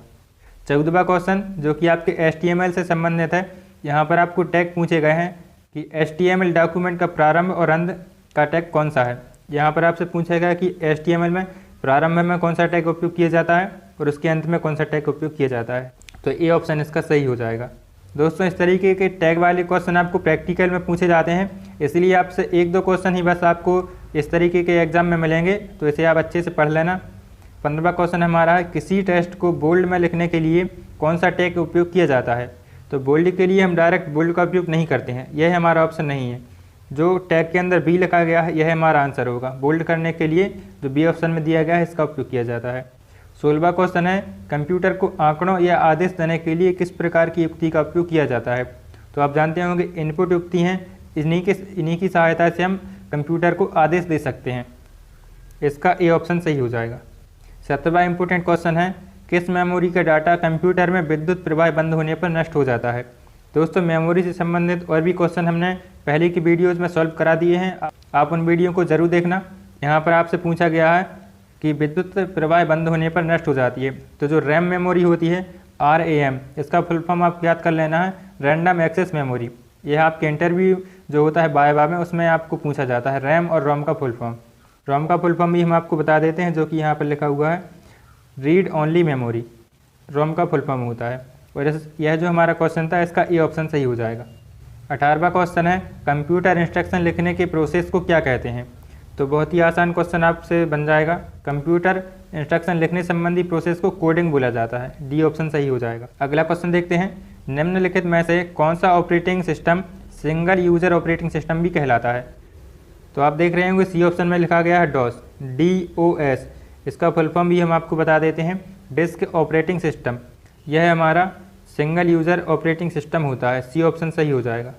14वां क्वेश्चन जो कि आपके HTML से संबंधित है, यहाँ पर आपको टैग पूछे गए हैं कि HTML डॉक्यूमेंट का प्रारंभ और अंत का टैग कौन सा है। यहाँ पर आपसे पूछा गया कि HTML में प्रारंभ में कौन सा टैग उपयोग किया जाता है और उसके अंत में कौन सा टैग उपयोग किया जाता है, तो ए ऑप्शन इसका सही हो जाएगा। दोस्तों इस तरीके के टैग वाले क्वेश्चन आपको प्रैक्टिकल में पूछे जाते हैं, इसलिए आपसे 1-2 क्वेश्चन ही बस आपको इस तरीके के एग्जाम में मिलेंगे, तो इसे आप अच्छे से पढ़ लेना। 15वां क्वेश्चन हमारा है किसी टेक्स्ट को बोल्ड में लिखने के लिए कौन सा टैग उपयोग किया जाता है। तो बोल्ड के लिए हम डायरेक्ट बोल्ड का उपयोग नहीं करते हैं, यह हमारा ऑप्शन नहीं है। जो टैग के अंदर बी लिखा गया है यह हमारा आंसर होगा। बोल्ड करने के लिए जो बी ऑप्शन में दिया गया है इसका उपयोग किया जाता है। 16वां क्वेश्चन है कंप्यूटर को आंकड़ों या आदेश देने के लिए किस प्रकार की युक्ति का उपयोग किया जाता है। तो आप जानते होंगे इनपुट युक्ति हैं, इन्हीं की सहायता से हम कंप्यूटर को आदेश दे सकते हैं। इसका ए ऑप्शन सही हो जाएगा। 17वां इंपॉर्टेंट क्वेश्चन है किस मेमोरी का डाटा कंप्यूटर में विद्युत प्रवाह बंद होने पर नष्ट हो जाता है। दोस्तों मेमोरी से संबंधित और भी क्वेश्चन हमने पहले की वीडियोज़ में सॉल्व करा दिए हैं, आप उन वीडियो को ज़रूर देखना। यहाँ पर आपसे पूछा गया है कि विद्युत प्रवाह बंद होने पर नष्ट हो जाती है, तो जो रैम मेमोरी होती है RAM, इसका फुल फॉर्म आप याद कर लेना है रैंडम एक्सेस मेमोरी। यह आपके इंटरव्यू जो होता है वाइवा में उसमें आपको पूछा जाता है रैम और रोम का फुल फॉर्म। रोम का फुल फॉर्म भी हम आपको बता देते हैं, जो कि यहाँ पर लिखा हुआ है रीड ओनली मेमोरी, रोम का फुल फॉर्म होता है। और यह जो हमारा क्वेश्चन था इसका ए ऑप्शन सही हो जाएगा। 18वां क्वेश्चन है कंप्यूटर इंस्ट्रक्शन लिखने के प्रोसेस को क्या कहते हैं। तो बहुत ही आसान क्वेश्चन आपसे बन जाएगा। कंप्यूटर इंस्ट्रक्शन लिखने संबंधी प्रोसेस को कोडिंग बोला जाता है, डी ऑप्शन सही हो जाएगा। अगला क्वेश्चन देखते हैं निम्नलिखित में से कौन सा operating system single user operating system भी कहलाता है। तो आप देख रहे होंगे सी ऑप्शन में लिखा गया है DOS, DOS। इसका फुल फॉर्म भी हम आपको बता देते हैं डिस्क ऑपरेटिंग सिस्टम। यह हमारा सिंगल यूज़र ऑपरेटिंग सिस्टम होता है, सी ऑप्शन सही हो जाएगा।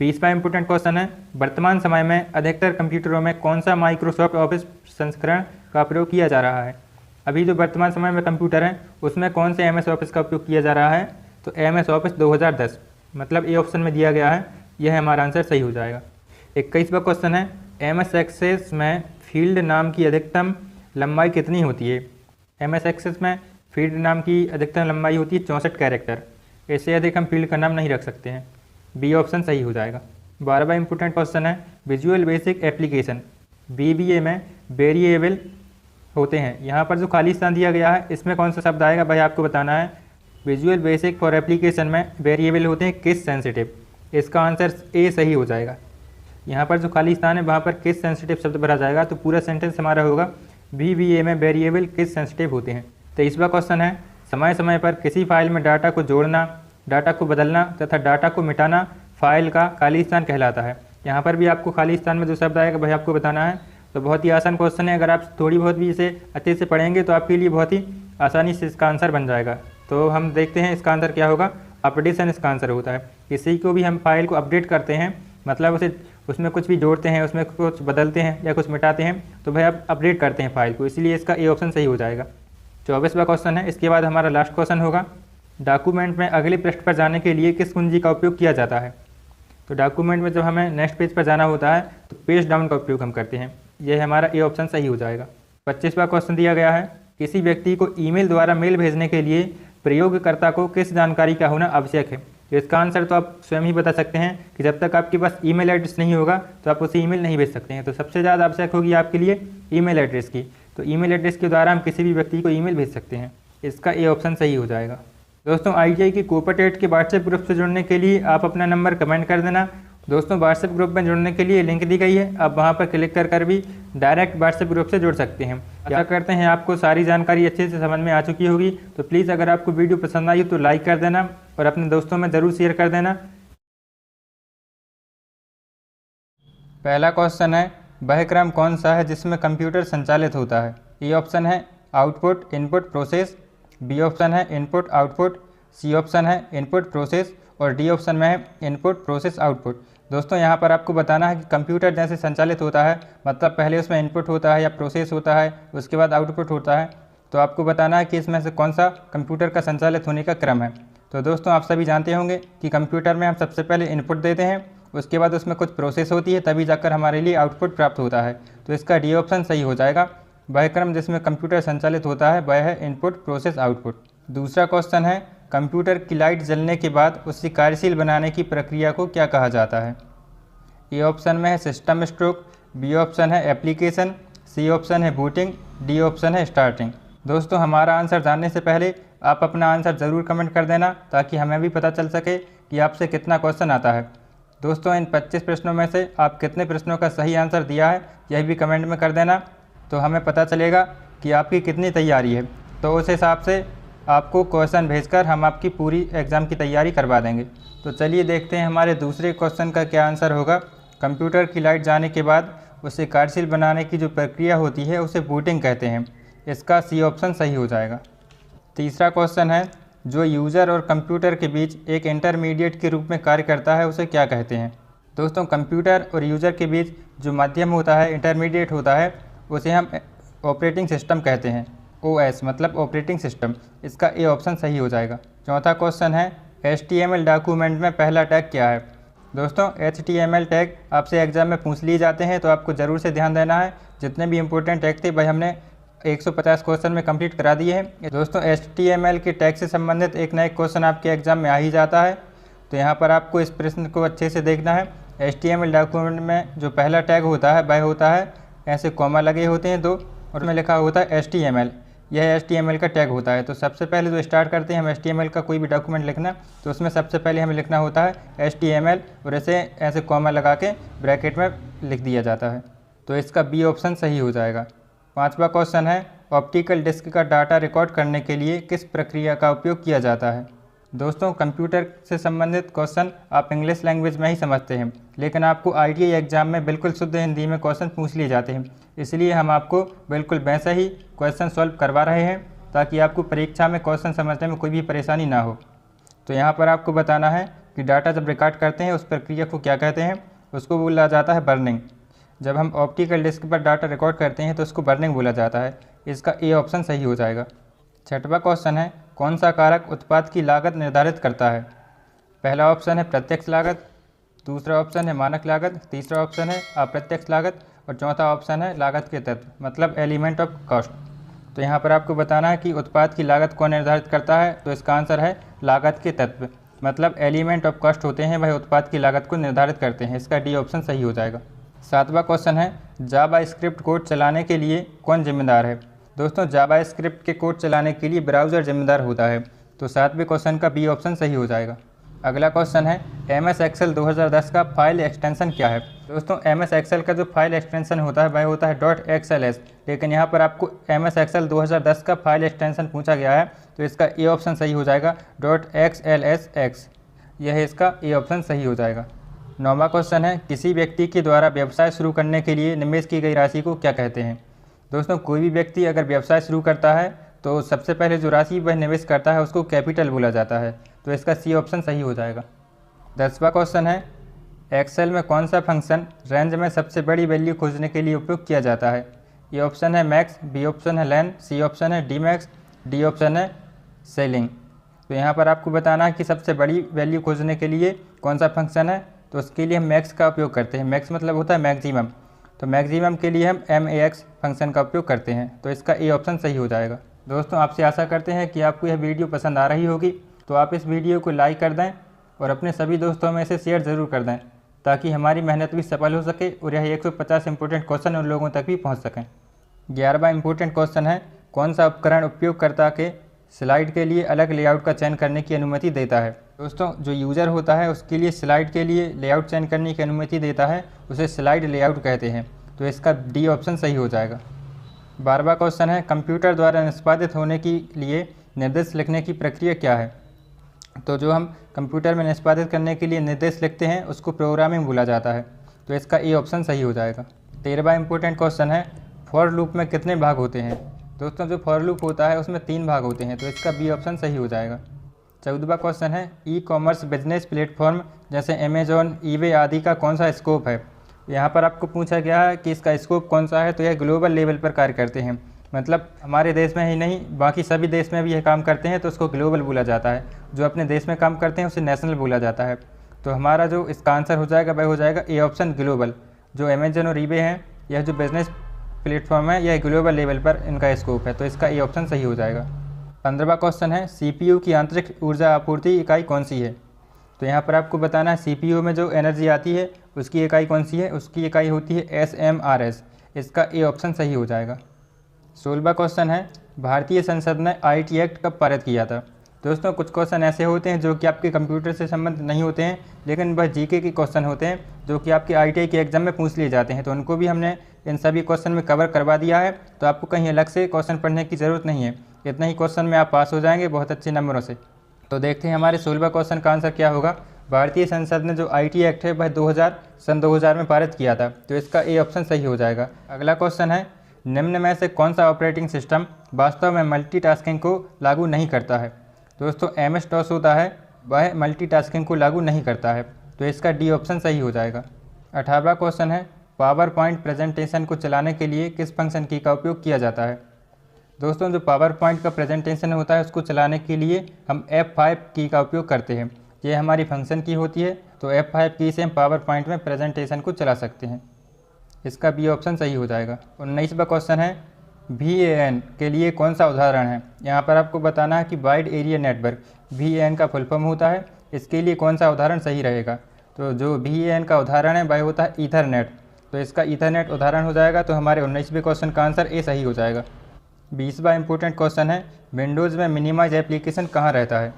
20वां इंपॉर्टेंट क्वेश्चन है वर्तमान समय में अधिकतर कंप्यूटरों में कौन सा माइक्रोसॉफ्ट ऑफिस संस्करण का प्रयोग किया जा रहा है। अभी जो वर्तमान समय में कंप्यूटर हैं उसमें कौन से MS ऑफिस का उपयोग किया जा रहा है। तो MS ऑफिस 2010, मतलब ए ऑप्शन में दिया गया है, यह हमारा आंसर सही हो जाएगा। 21वां क्वेश्चन है MS एक्सेस में फील्ड नाम की अधिकतम लंबाई कितनी होती है। MS एक्सेस में फील्ड नाम की अधिकतम लंबाई होती है 64 कैरेक्टर, इससे अधिक हम फील्ड का नाम नहीं रख सकते हैं, बी ऑप्शन सही हो जाएगा। 12वां इंपॉर्टेंट क्वेश्चन है विजुअल बेसिक एप्लीकेशन VBA में वेरिएबल होते हैं। यहाँ पर जो खाली स्थान दिया गया है इसमें कौन सा शब्द आएगा भाई आपको बताना है। विजुअल बेसिक फॉर एप्लीकेशन में वेरिएबल होते हैं केस सेंसिटिव, इसका आंसर ए सही हो जाएगा। यहाँ पर जो खाली स्थान है वहाँ पर केस सेंसिटिव शब्द भरा जाएगा, तो पूरा सेंटेंस हमारा होगा VBA में वेरिएबल केस सेंसिटिव होते हैं। 23वां क्वेश्चन है समय समय पर किसी फाइल में डाटा को जोड़ना, डाटा को बदलना तथा डाटा को मिटाना फाइल का खाली स्थान कहलाता है। यहाँ पर भी आपको खाली स्थान में जो शब्द आएगा भाई आपको बताना है। तो बहुत ही आसान क्वेश्चन है, अगर आप थोड़ी बहुत भी इसे अच्छे से पढ़ेंगे तो आपके लिए बहुत ही आसानी से इसका आंसर बन जाएगा। तो हम देखते हैं इसका आंसर क्या होगा। अपडेशन इसका आंसर होता है। किसी को भी हम फाइल को अपडेट करते हैं, मतलब उसे उसमें कुछ भी जोड़ते हैं, उसमें कुछ बदलते हैं या कुछ मिटाते हैं तो भाई आप अपडेट करते हैं फाइल को, इसीलिए इसका ए ऑप्शन सही हो जाएगा। 24वां क्वेश्चन है, इसके बाद हमारा लास्ट क्वेश्चन होगा, डॉक्यूमेंट में अगले पृष्ठ पर जाने के लिए किस कुंजी का उपयोग किया जाता है। तो डॉक्यूमेंट में जब हमें नेक्स्ट पेज पर जाना होता है तो पेज डाउन का उपयोग हम करते हैं, यह हमारा ए ऑप्शन सही हो जाएगा। 25वां क्वेश्चन दिया गया है, किसी व्यक्ति को ईमेल द्वारा मेल भेजने के लिए प्रयोगकर्ता को किस जानकारी का होना आवश्यक है। तो इसका आंसर तो आप स्वयं ही बता सकते हैं कि जब तक आपके पास ईमेल एड्रेस नहीं होगा तो आप उसे ईमेल नहीं भेज सकते हैं। तो सबसे ज़्यादा आवश्यक होगी आपके लिए ईमेल एड्रेस की, तो ईमेल एड्रेस के द्वारा हम किसी भी व्यक्ति को ईमेल भेज सकते हैं, इसका ए ऑप्शन सही हो जाएगा। दोस्तों ITI की कोपा टेट के व्हाट्सएप ग्रुप से जुड़ने के लिए आप अपना नंबर कमेंट कर देना। दोस्तों व्हाट्सएप ग्रुप में जुड़ने के लिए लिंक दी गई है, आप वहां पर क्लिक कर भी डायरेक्ट व्हाट्सएप ग्रुप से जुड़ सकते हैं। आशा करते हैं आपको सारी जानकारी अच्छे से समझ में आ चुकी होगी। तो प्लीज़ अगर आपको वीडियो पसंद आई तो लाइक कर देना और अपने दोस्तों में ज़रूर शेयर कर देना। पहला क्वेश्चन है, वह क्रम कौन सा है जिसमें कंप्यूटर संचालित होता है। ए ऑप्शन है output input process, B option है इनपुट आउटपुट, सी ऑप्शन है इनपुट प्रोसेस और डी ऑप्शन में है इनपुट प्रोसेस आउटपुट। दोस्तों यहाँ पर आपको बताना है कि कंप्यूटर जैसे संचालित होता है, मतलब पहले उसमें इनपुट होता है या प्रोसेस होता है, उसके बाद आउटपुट होता है। तो आपको बताना है कि इसमें से कौन सा कंप्यूटर का संचालित होने का क्रम है। तो दोस्तों आप सभी जानते होंगे कि कंप्यूटर में हम सबसे पहले इनपुट देते हैं, उसके बाद उसमें कुछ प्रोसेस होती है, तभी जाकर हमारे लिए आउटपुट प्राप्त होता है। तो इसका डी ऑप्शन सही हो जाएगा। वह क्रम जिसमें कंप्यूटर संचालित होता है वह है इनपुट प्रोसेस आउटपुट। दूसरा क्वेश्चन है, कंप्यूटर की लाइट जलने के बाद उसे कार्यशील बनाने की प्रक्रिया को क्या कहा जाता है। ए ऑप्शन में है सिस्टम स्ट्रोक, बी ऑप्शन है एप्लीकेशन, सी ऑप्शन है बूटिंग, डी ऑप्शन है स्टार्टिंग। दोस्तों हमारा आंसर जानने से पहले आप अपना आंसर ज़रूर कमेंट कर देना ताकि हमें भी पता चल सके कि आपसे कितना क्वेश्चन आता है। दोस्तों इन 25 प्रश्नों में से आप कितने प्रश्नों का सही आंसर दिया है यह भी कमेंट में कर देना, तो हमें पता चलेगा कि आपकी कितनी तैयारी है। तो उस हिसाब से आपको क्वेश्चन भेजकर हम आपकी पूरी एग्ज़ाम की तैयारी करवा देंगे। तो चलिए देखते हैं हमारे दूसरे क्वेश्चन का क्या आंसर होगा। कंप्यूटर की लाइट जाने के बाद उसे कार्यशील बनाने की जो प्रक्रिया होती है उसे बूटिंग कहते हैं, इसका सी ऑप्शन सही हो जाएगा। तीसरा क्वेश्चन है, जो यूज़र और कंप्यूटर के बीच एक इंटरमीडिएट के रूप में कार्य करता है उसे क्या कहते हैं। दोस्तों कंप्यूटर और यूज़र के बीच जो माध्यम होता है, इंटरमीडिएट होता है, उसे हम ऑपरेटिंग सिस्टम कहते हैं। OS मतलब ऑपरेटिंग सिस्टम, इसका ए ऑप्शन सही हो जाएगा। चौथा क्वेश्चन है, HTML डॉक्यूमेंट में पहला टैग क्या है। दोस्तों HTML टैग आपसे एग्जाम में पूछ लिए जाते हैं, तो आपको ज़रूर से ध्यान देना है। जितने भी इंपॉर्टेंट टैग थे भाई हमने 150 क्वेश्चन में कंप्लीट करा दिए हैं। दोस्तों HTML के टैग से संबंधित एक ना एक क्वेश्चन आपके एग्जाम में आ ही जाता है, तो यहाँ पर आपको इस प्रश्न को अच्छे से देखना है। HTML डॉक्यूमेंट में जो पहला टैग होता है वह होता है, ऐसे कॉमा लगे होते हैं दो और उसमें लिखा होता है HTML, यह HTML का टैग होता है। तो सबसे पहले जो स्टार्ट करते हैं हम HTML का कोई भी डॉक्यूमेंट लिखना, तो उसमें सबसे पहले हमें लिखना होता है HTML और इसे ऐसे कॉमा लगा के ब्रैकेट में लिख दिया जाता है। तो इसका बी ऑप्शन सही हो जाएगा। पांचवा क्वेश्चन है, ऑप्टिकल डिस्क का डाटा रिकॉर्ड करने के लिए किस प्रक्रिया का उपयोग किया जाता है। दोस्तों कंप्यूटर से संबंधित क्वेश्चन आप इंग्लिश लैंग्वेज में ही समझते हैं, लेकिन आपको ITI एग्जाम में बिल्कुल शुद्ध हिंदी में क्वेश्चन पूछ लिए जाते हैं, इसलिए हम आपको बिल्कुल वैसा ही क्वेश्चन सॉल्व करवा रहे हैं ताकि आपको परीक्षा में क्वेश्चन समझने में कोई भी परेशानी ना हो। तो यहाँ पर आपको बताना है कि डाटा जब रिकॉर्ड करते हैं उस प्रक्रिया को क्या कहते हैं। उसको बोला जाता है बर्निंग। जब हम ऑप्टिकल डिस्क पर डाटा रिकॉर्ड करते हैं तो उसको बर्निंग बोला जाता है, इसका ए ऑप्शन सही हो जाएगा। छठवां क्वेश्चन है, कौन सा कारक उत्पाद की लागत निर्धारित करता है। पहला ऑप्शन है प्रत्यक्ष लागत, दूसरा ऑप्शन है मानक लागत, तीसरा ऑप्शन है अप्रत्यक्ष लागत और चौथा ऑप्शन है लागत के तत्व मतलब एलिमेंट ऑफ कॉस्ट। तो यहाँ पर आपको बताना है कि उत्पाद की लागत कौन निर्धारित करता है, तो इसका आंसर है लागत के तत्व मतलब एलिमेंट ऑफ कॉस्ट होते हैं, वह उत्पाद की लागत को निर्धारित करते हैं, इसका डी ऑप्शन सही हो जाएगा। सातवां क्वेश्चन है, जावा स्क्रिप्ट कोड चलाने के लिए कौन जिम्मेदार है। दोस्तों जावा स्क्रिप्ट के कोड चलाने के लिए ब्राउज़र जिम्मेदार होता है, तो सातवें क्वेश्चन का बी ऑप्शन सही हो जाएगा। अगला क्वेश्चन है, MS Excel 2010 का फाइल एक्सटेंशन क्या है। दोस्तों MS Excel का जो फाइल एक्सटेंशन होता है वह होता है .xls, लेकिन यहाँ पर आपको MS Excel 2010 का फाइल एक्सटेंशन पूछा गया है, तो इसका ए ऑप्शन सही हो जाएगा .xlsx, यह इसका ए ऑप्शन सही हो जाएगा। नौवां क्वेश्चन है, किसी व्यक्ति के द्वारा व्यवसाय शुरू करने के लिए निवेश की गई राशि को क्या कहते हैं। दोस्तों कोई भी व्यक्ति अगर व्यवसाय शुरू करता है तो सबसे पहले जो राशि वह निवेश करता है उसको कैपिटल बोला जाता है, तो इसका सी ऑप्शन सही हो जाएगा। 10वां क्वेश्चन है, एक्सेल में कौन सा फंक्शन रेंज में सबसे बड़ी वैल्यू खोजने के लिए उपयोग किया जाता है? ए ऑप्शन है मैक्स, बी ऑप्शन है लेन, सी ऑप्शन है डी मैक्स, डी ऑप्शन है सेलिंग। तो यहाँ पर आपको बताना है कि सबसे बड़ी वैल्यू खोजने के लिए कौन सा फंक्शन है। तो उसके लिए हम मैक्स का उपयोग करते हैं। मैक्स मतलब होता है मैक्सिमम। तो मैक्सिमम के लिए हम MAX फंक्शन का उपयोग करते हैं। तो इसका ए ऑप्शन सही हो जाएगा। दोस्तों, आपसे आशा करते हैं कि आपको यह वीडियो पसंद आ रही होगी। तो आप इस वीडियो को लाइक कर दें और अपने सभी दोस्तों में इसे शेयर ज़रूर कर दें, ताकि हमारी मेहनत भी सफल हो सके और यह 150 इंपॉर्टेंट क्वेश्चन उन लोगों तक भी पहुँच सकें। 11वां इंपॉर्टेंट क्वेश्चन है, कौन सा उपकरण उपयोगकर्ता के स्लाइड के लिए अलग लेआउट का चयन करने की अनुमति देता है? दोस्तों, जो यूज़र होता है उसके लिए स्लाइड के लिए लेआउट चयन करने की अनुमति देता है, उसे स्लाइड लेआउट कहते हैं। तो इसका डी ऑप्शन सही हो जाएगा। 12वां क्वेश्चन है, कंप्यूटर द्वारा निष्पादित होने के लिए निर्देश लिखने की प्रक्रिया क्या है? तो जो हम कंप्यूटर में निष्पादित करने के लिए निर्देश लिखते हैं उसको प्रोग्रामिंग बोला जाता है। तो इसका ए ऑप्शन सही हो जाएगा। 13वां इंपॉर्टेंट क्वेश्चन है, फॉर लूप में कितने भाग होते हैं? दोस्तों, जो फॉर लूप होता है उसमें 3 भाग होते हैं। तो इसका बी ऑप्शन सही हो जाएगा। 14वां क्वेश्चन है, ई कॉमर्स बिजनेस प्लेटफॉर्म जैसे अमेजॉन, ईबे आदि का कौन सा स्कोप है? यहाँ पर आपको पूछा गया है कि इसका स्कोप कौन सा है। तो यह ग्लोबल लेवल पर कार्य करते हैं, मतलब हमारे देश में ही नहीं बाकी सभी देश में भी यह काम करते हैं। तो उसको ग्लोबल बोला जाता है। जो अपने देश में काम करते हैं उसे नेशनल बोला जाता है। तो हमारा जो इसका आंसर हो जाएगा वह हो जाएगा ए ऑप्शन ग्लोबल। जो अमेजॉन और ईबे हैं, यह जो बिजनेस प्लेटफॉर्म है, यह ग्लोबल लेवल पर इनका स्कोप है। तो इसका ए ऑप्शन सही हो जाएगा। 15वां क्वेश्चन है, CPU की आंतरिक ऊर्जा आपूर्ति इकाई कौन सी है? तो यहाँ पर आपको बताना है CPU में जो एनर्जी आती है उसकी इकाई कौन सी है। उसकी इकाई होती है SMRS। इसका ए ऑप्शन सही हो जाएगा। 16वां क्वेश्चन है, भारतीय संसद ने IT एक्ट कब पारित किया था? दोस्तों, कुछ क्वेश्चन ऐसे होते हैं जो कि आपके कंप्यूटर से संबंधित नहीं होते हैं, लेकिन वह GK के क्वेश्चन होते हैं जो कि आपके ITI के एग्जाम में पूछ लिए जाते हैं। तो उनको भी हमने इन सभी क्वेश्चन में कवर करवा दिया है। तो आपको कहीं अलग से क्वेश्चन पढ़ने की ज़रूरत नहीं है। इतना ही क्वेश्चन में आप पास हो जाएंगे बहुत अच्छे नंबरों से। तो देखते हैं हमारे 16वां क्वेश्चन का आंसर क्या होगा। भारतीय संसद ने जो IT एक्ट है वह सन 2000 में पारित किया था। तो इसका ए ऑप्शन सही हो जाएगा। अगला क्वेश्चन है, निम्न में से कौन सा ऑपरेटिंग सिस्टम वास्तव में मल्टीटास्किंग को लागू नहीं करता है? दोस्तों, MS-DOS होता है, वह मल्टीटास्किंग को लागू नहीं करता है। तो इसका डी ऑप्शन सही हो जाएगा। 18वां क्वेश्चन है, पावर पॉइंट प्रेजेंटेशन को चलाने के लिए किस फंक्शन की का उपयोग किया जाता है? दोस्तों, जो पावर पॉइंट का प्रेजेंटेशन होता है उसको चलाने के लिए हम F5 की का उपयोग करते हैं। ये हमारी फंक्शन की होती है। तो F5 की से हम पावर पॉइंट में प्रेजेंटेशन को चला सकते हैं। इसका बी ऑप्शन सही हो जाएगा। 19वां क्वेश्चन है, VAN के लिए कौन सा उदाहरण है? यहाँ पर आपको बताना है कि वाइड एरिया नेटवर्क VAN का फुल फॉर्म होता है। इसके लिए कौन सा उदाहरण सही रहेगा? तो जो VAN का उदाहरण है वह होता है ईथरनेट। तो इसका ईथरनेट उदाहरण हो जाएगा। तो हमारे 19वें क्वेश्चन का आंसर ए सही हो जाएगा। 20वां इंपॉर्टेंट क्वेश्चन है, विंडोज़ में मिनिमाइज एप्लीकेशन कहाँ रहता है?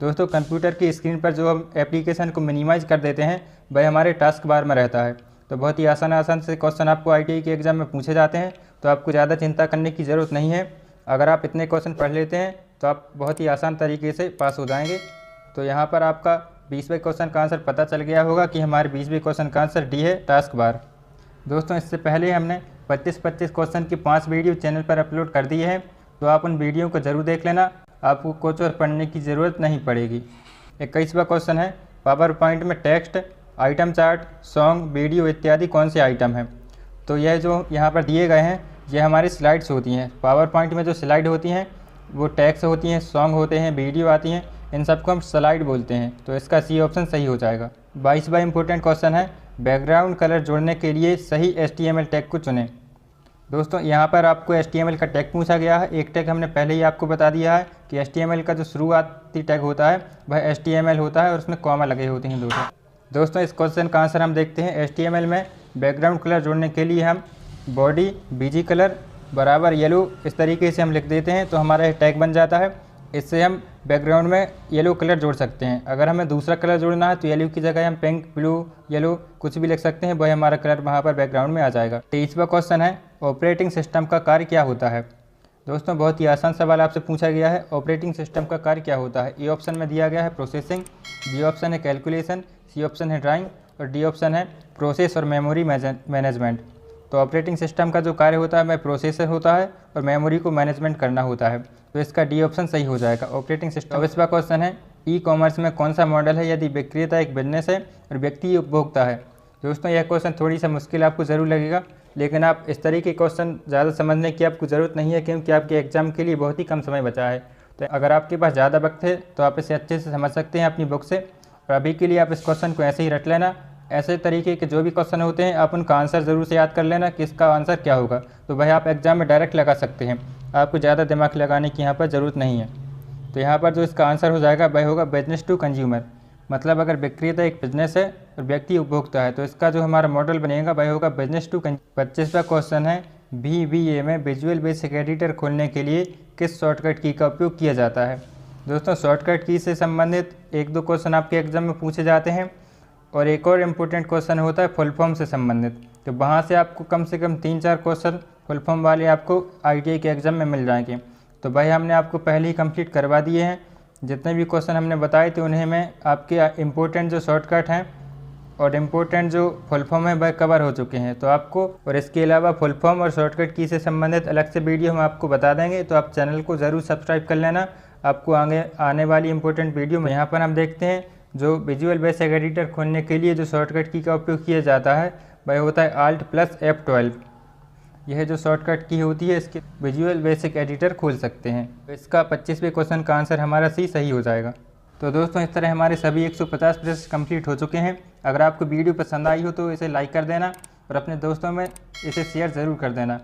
दोस्तों, कंप्यूटर की स्क्रीन पर जो हम एप्लीकेशन को मिनिमाइज कर देते हैं वह हमारे टास्क बार में रहता है। तो बहुत ही आसान से क्वेश्चन आपको ITI के एग्जाम में पूछे जाते हैं। तो आपको ज़्यादा चिंता करने की ज़रूरत नहीं है। अगर आप इतने क्वेश्चन पढ़ लेते हैं तो आप बहुत ही आसान तरीके से पास हो जाएंगे। तो यहाँ पर आपका 20वें क्वेश्चन का आंसर पता चल गया होगा कि हमारे 20वें क्वेश्चन का आंसर डी है, टास्क बार। दोस्तों, इससे पहले हमने 25 क्वेश्चन की 5 वीडियो चैनल पर अपलोड कर दिए हैं। तो आप उन वीडियो को ज़रूर देख लेना, आपको कुछ और पढ़ने की ज़रूरत नहीं पड़ेगी। 21वां क्वेश्चन है, पावर पॉइंट में text, item chart, song, video इत्यादि कौन से आइटम हैं? तो यह जो यहाँ पर दिए गए हैं ये हमारी स्लाइड्स होती हैं। पावर पॉइंट में जो स्लाइड होती हैं वो टेक्स्ट होती हैं, सॉन्ग होते हैं, वीडियो आती हैं। इन सबको हम स्लाइड बोलते हैं। तो इसका सी ऑप्शन सही हो जाएगा। 22वां इंपॉर्टेंट क्वेश्चन है, बैकग्राउंड कलर जोड़ने के लिए सही HTML टैग को चुनें। दोस्तों, यहाँ पर आपको HTML का टैग पूछा गया है। एक टैग हमने पहले ही आपको बता दिया है कि HTML का जो शुरुआती टैग होता है वह HTML होता है और उसमें कॉमा लगे होते हैं दोस्तों, इस क्वेश्चन का आंसर हम देखते हैं। HTML में बैकग्राउंड कलर जोड़ने के लिए हम बॉडी BG कलर बराबर येलो इस तरीके से हम लिख देते हैं। तो हमारा टैग बन जाता है। इससे हम बैकग्राउंड में येलो कलर जोड़ सकते हैं। अगर हमें दूसरा कलर जोड़ना है तो येलो की जगह हम पिंक, ब्लू, येलो कुछ भी लिख सकते हैं। वही हमारा कलर वहाँ पर बैकग्राउंड में आ जाएगा। 23वां क्वेश्चन है, ऑपरेटिंग सिस्टम का कार्य क्या होता है? दोस्तों, बहुत ही आसान सवाल आपसे पूछा गया है। ऑपरेटिंग सिस्टम का कार्य क्या होता है? ए ऑप्शन में दिया गया है प्रोसेसिंग, बी ऑप्शन है कैलकुलेशन, सी ऑप्शन है ड्राइंग और डी ऑप्शन है प्रोसेस और मेमोरी मैनेजमेंट। तो ऑपरेटिंग सिस्टम का जो कार्य होता है वह प्रोसेसर होता है और मेमोरी को मैनेजमेंट करना होता है। तो इसका डी ऑप्शन सही हो जाएगा। Operating system. 24वां क्वेश्चन है, ई कॉमर्स में कौन सा मॉडल है यदि विक्रेता एक बिजनेस है और व्यक्ति उपभोक्ता है। दोस्तों यह क्वेश्चन थोड़ी सा मुश्किल आपको ज़रूर लगेगा, लेकिन आप इस तरह के क्वेश्चन ज़्यादा समझने की आपको ज़रूरत नहीं है, क्योंकि आपके एग्ज़ाम के लिए बहुत ही कम समय बचा है। तो अगर आपके पास ज़्यादा वक्त है तो आप इसे अच्छे से समझ सकते हैं अपनी बुक से। और अभी के लिए आप इस क्वेश्चन को ऐसे ही रट लेना। ऐसे तरीके के जो भी क्वेश्चन होते हैं आप उनका आंसर ज़रूर से याद कर लेना कि इसका आंसर क्या होगा, तो वह आप एग्ज़ाम में डायरेक्ट लगा सकते हैं। आपको ज़्यादा दिमाग लगाने की यहाँ पर ज़रूरत नहीं है। तो यहाँ पर जो इसका आंसर हो जाएगा वह होगा बिजनेस टू कंज्यूमर। मतलब अगर विक्रेता एक बिजनेस है और व्यक्ति उपभोक्ता है तो इसका जो हमारा मॉडल बनेगा वह होगा बिजनेस टू कंज्यूमर। 25वां क्वेश्चन है, VBA में विजुअल बेसिक एडिटर खोलने के लिए किस शॉर्टकट की का उपयोग किया जाता है। दोस्तों शॉर्टकट की से संबंधित 1-2 क्वेश्चन आपके एग्जाम में पूछे जाते हैं, और एक और इम्पोर्टेंट क्वेश्चन होता है फुल फॉर्म से संबंधित। तो वहाँ से आपको कम से कम 3-4 क्वेश्चन फुल फॉर्म वाले आपको ITI के एग्ज़ाम में मिल जाएंगे। तो भाई हमने आपको पहले ही कंप्लीट करवा दिए हैं। जितने भी क्वेश्चन हमने बताए थे उन्हें में आपके इम्पोर्टेंट जो शॉर्टकट हैं और इम्पोर्टेंट जो फुल फॉर्म है वह कवर हो चुके हैं। तो आपको और इसके अलावा फुल फॉर्म और शॉर्टकट की से संबंधित अलग से वीडियो हम आपको बता देंगे, तो आप चैनल को ज़रूर सब्सक्राइब कर लेना। आपको आगे आने वाली इंपॉर्टेंट वीडियो में यहाँ पर हम देखते हैं जो विजुअल बेसिक एडिटर खोलने के लिए जो शॉर्टकट की का उपयोग किया जाता है वह होता है Alt+F12। यह जो शॉर्टकट की होती है इसके विजुअल बेसिक एडिटर खोल सकते हैं। तो इसका 25वें क्वेश्चन का आंसर हमारा सी सही हो जाएगा। तो दोस्तों इस तरह हमारे सभी 150 प्रश्न कंप्लीट हो चुके हैं। अगर आपको वीडियो पसंद आई हो तो इसे लाइक कर देना और अपने दोस्तों में इसे शेयर ज़रूर कर देना।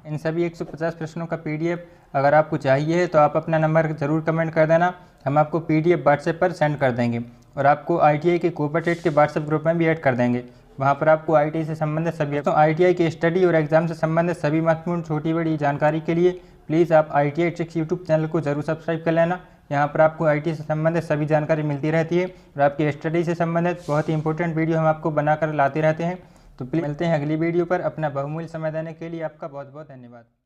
इन सभी 150 प्रश्नों का PDF अगर आपको चाहिए है तो आप अपना नंबर ज़रूर कमेंट कर देना, हम आपको PDF व्हाट्सएप पर सेंड कर देंगे। और आपको ITI के कोपा टेट के व्हाट्सएप ग्रुप में भी ऐड कर देंगे। वहाँ पर आपको ITI से संबंधित सभी ITI के स्टडी और एग्जाम से संबंधित सभी महत्वपूर्ण छोटी बड़ी जानकारी के लिए प्लीज़ आप ITI ट्रिक्स यूट्यूब चैनल को जरूर सब्सक्राइब कर लेना। यहाँ पर आपको ITI से संबंधित सभी जानकारी मिलती रहती है और आपकी स्टडी से संबंधित बहुत ही इंपॉर्टेंट वीडियो हम आपको बनाकर लाते रहते हैं। तो प्लीज़ मिलते हैं अगली वीडियो पर। अपना बहुमूल्य समय देने के लिए आपका बहुत बहुत धन्यवाद।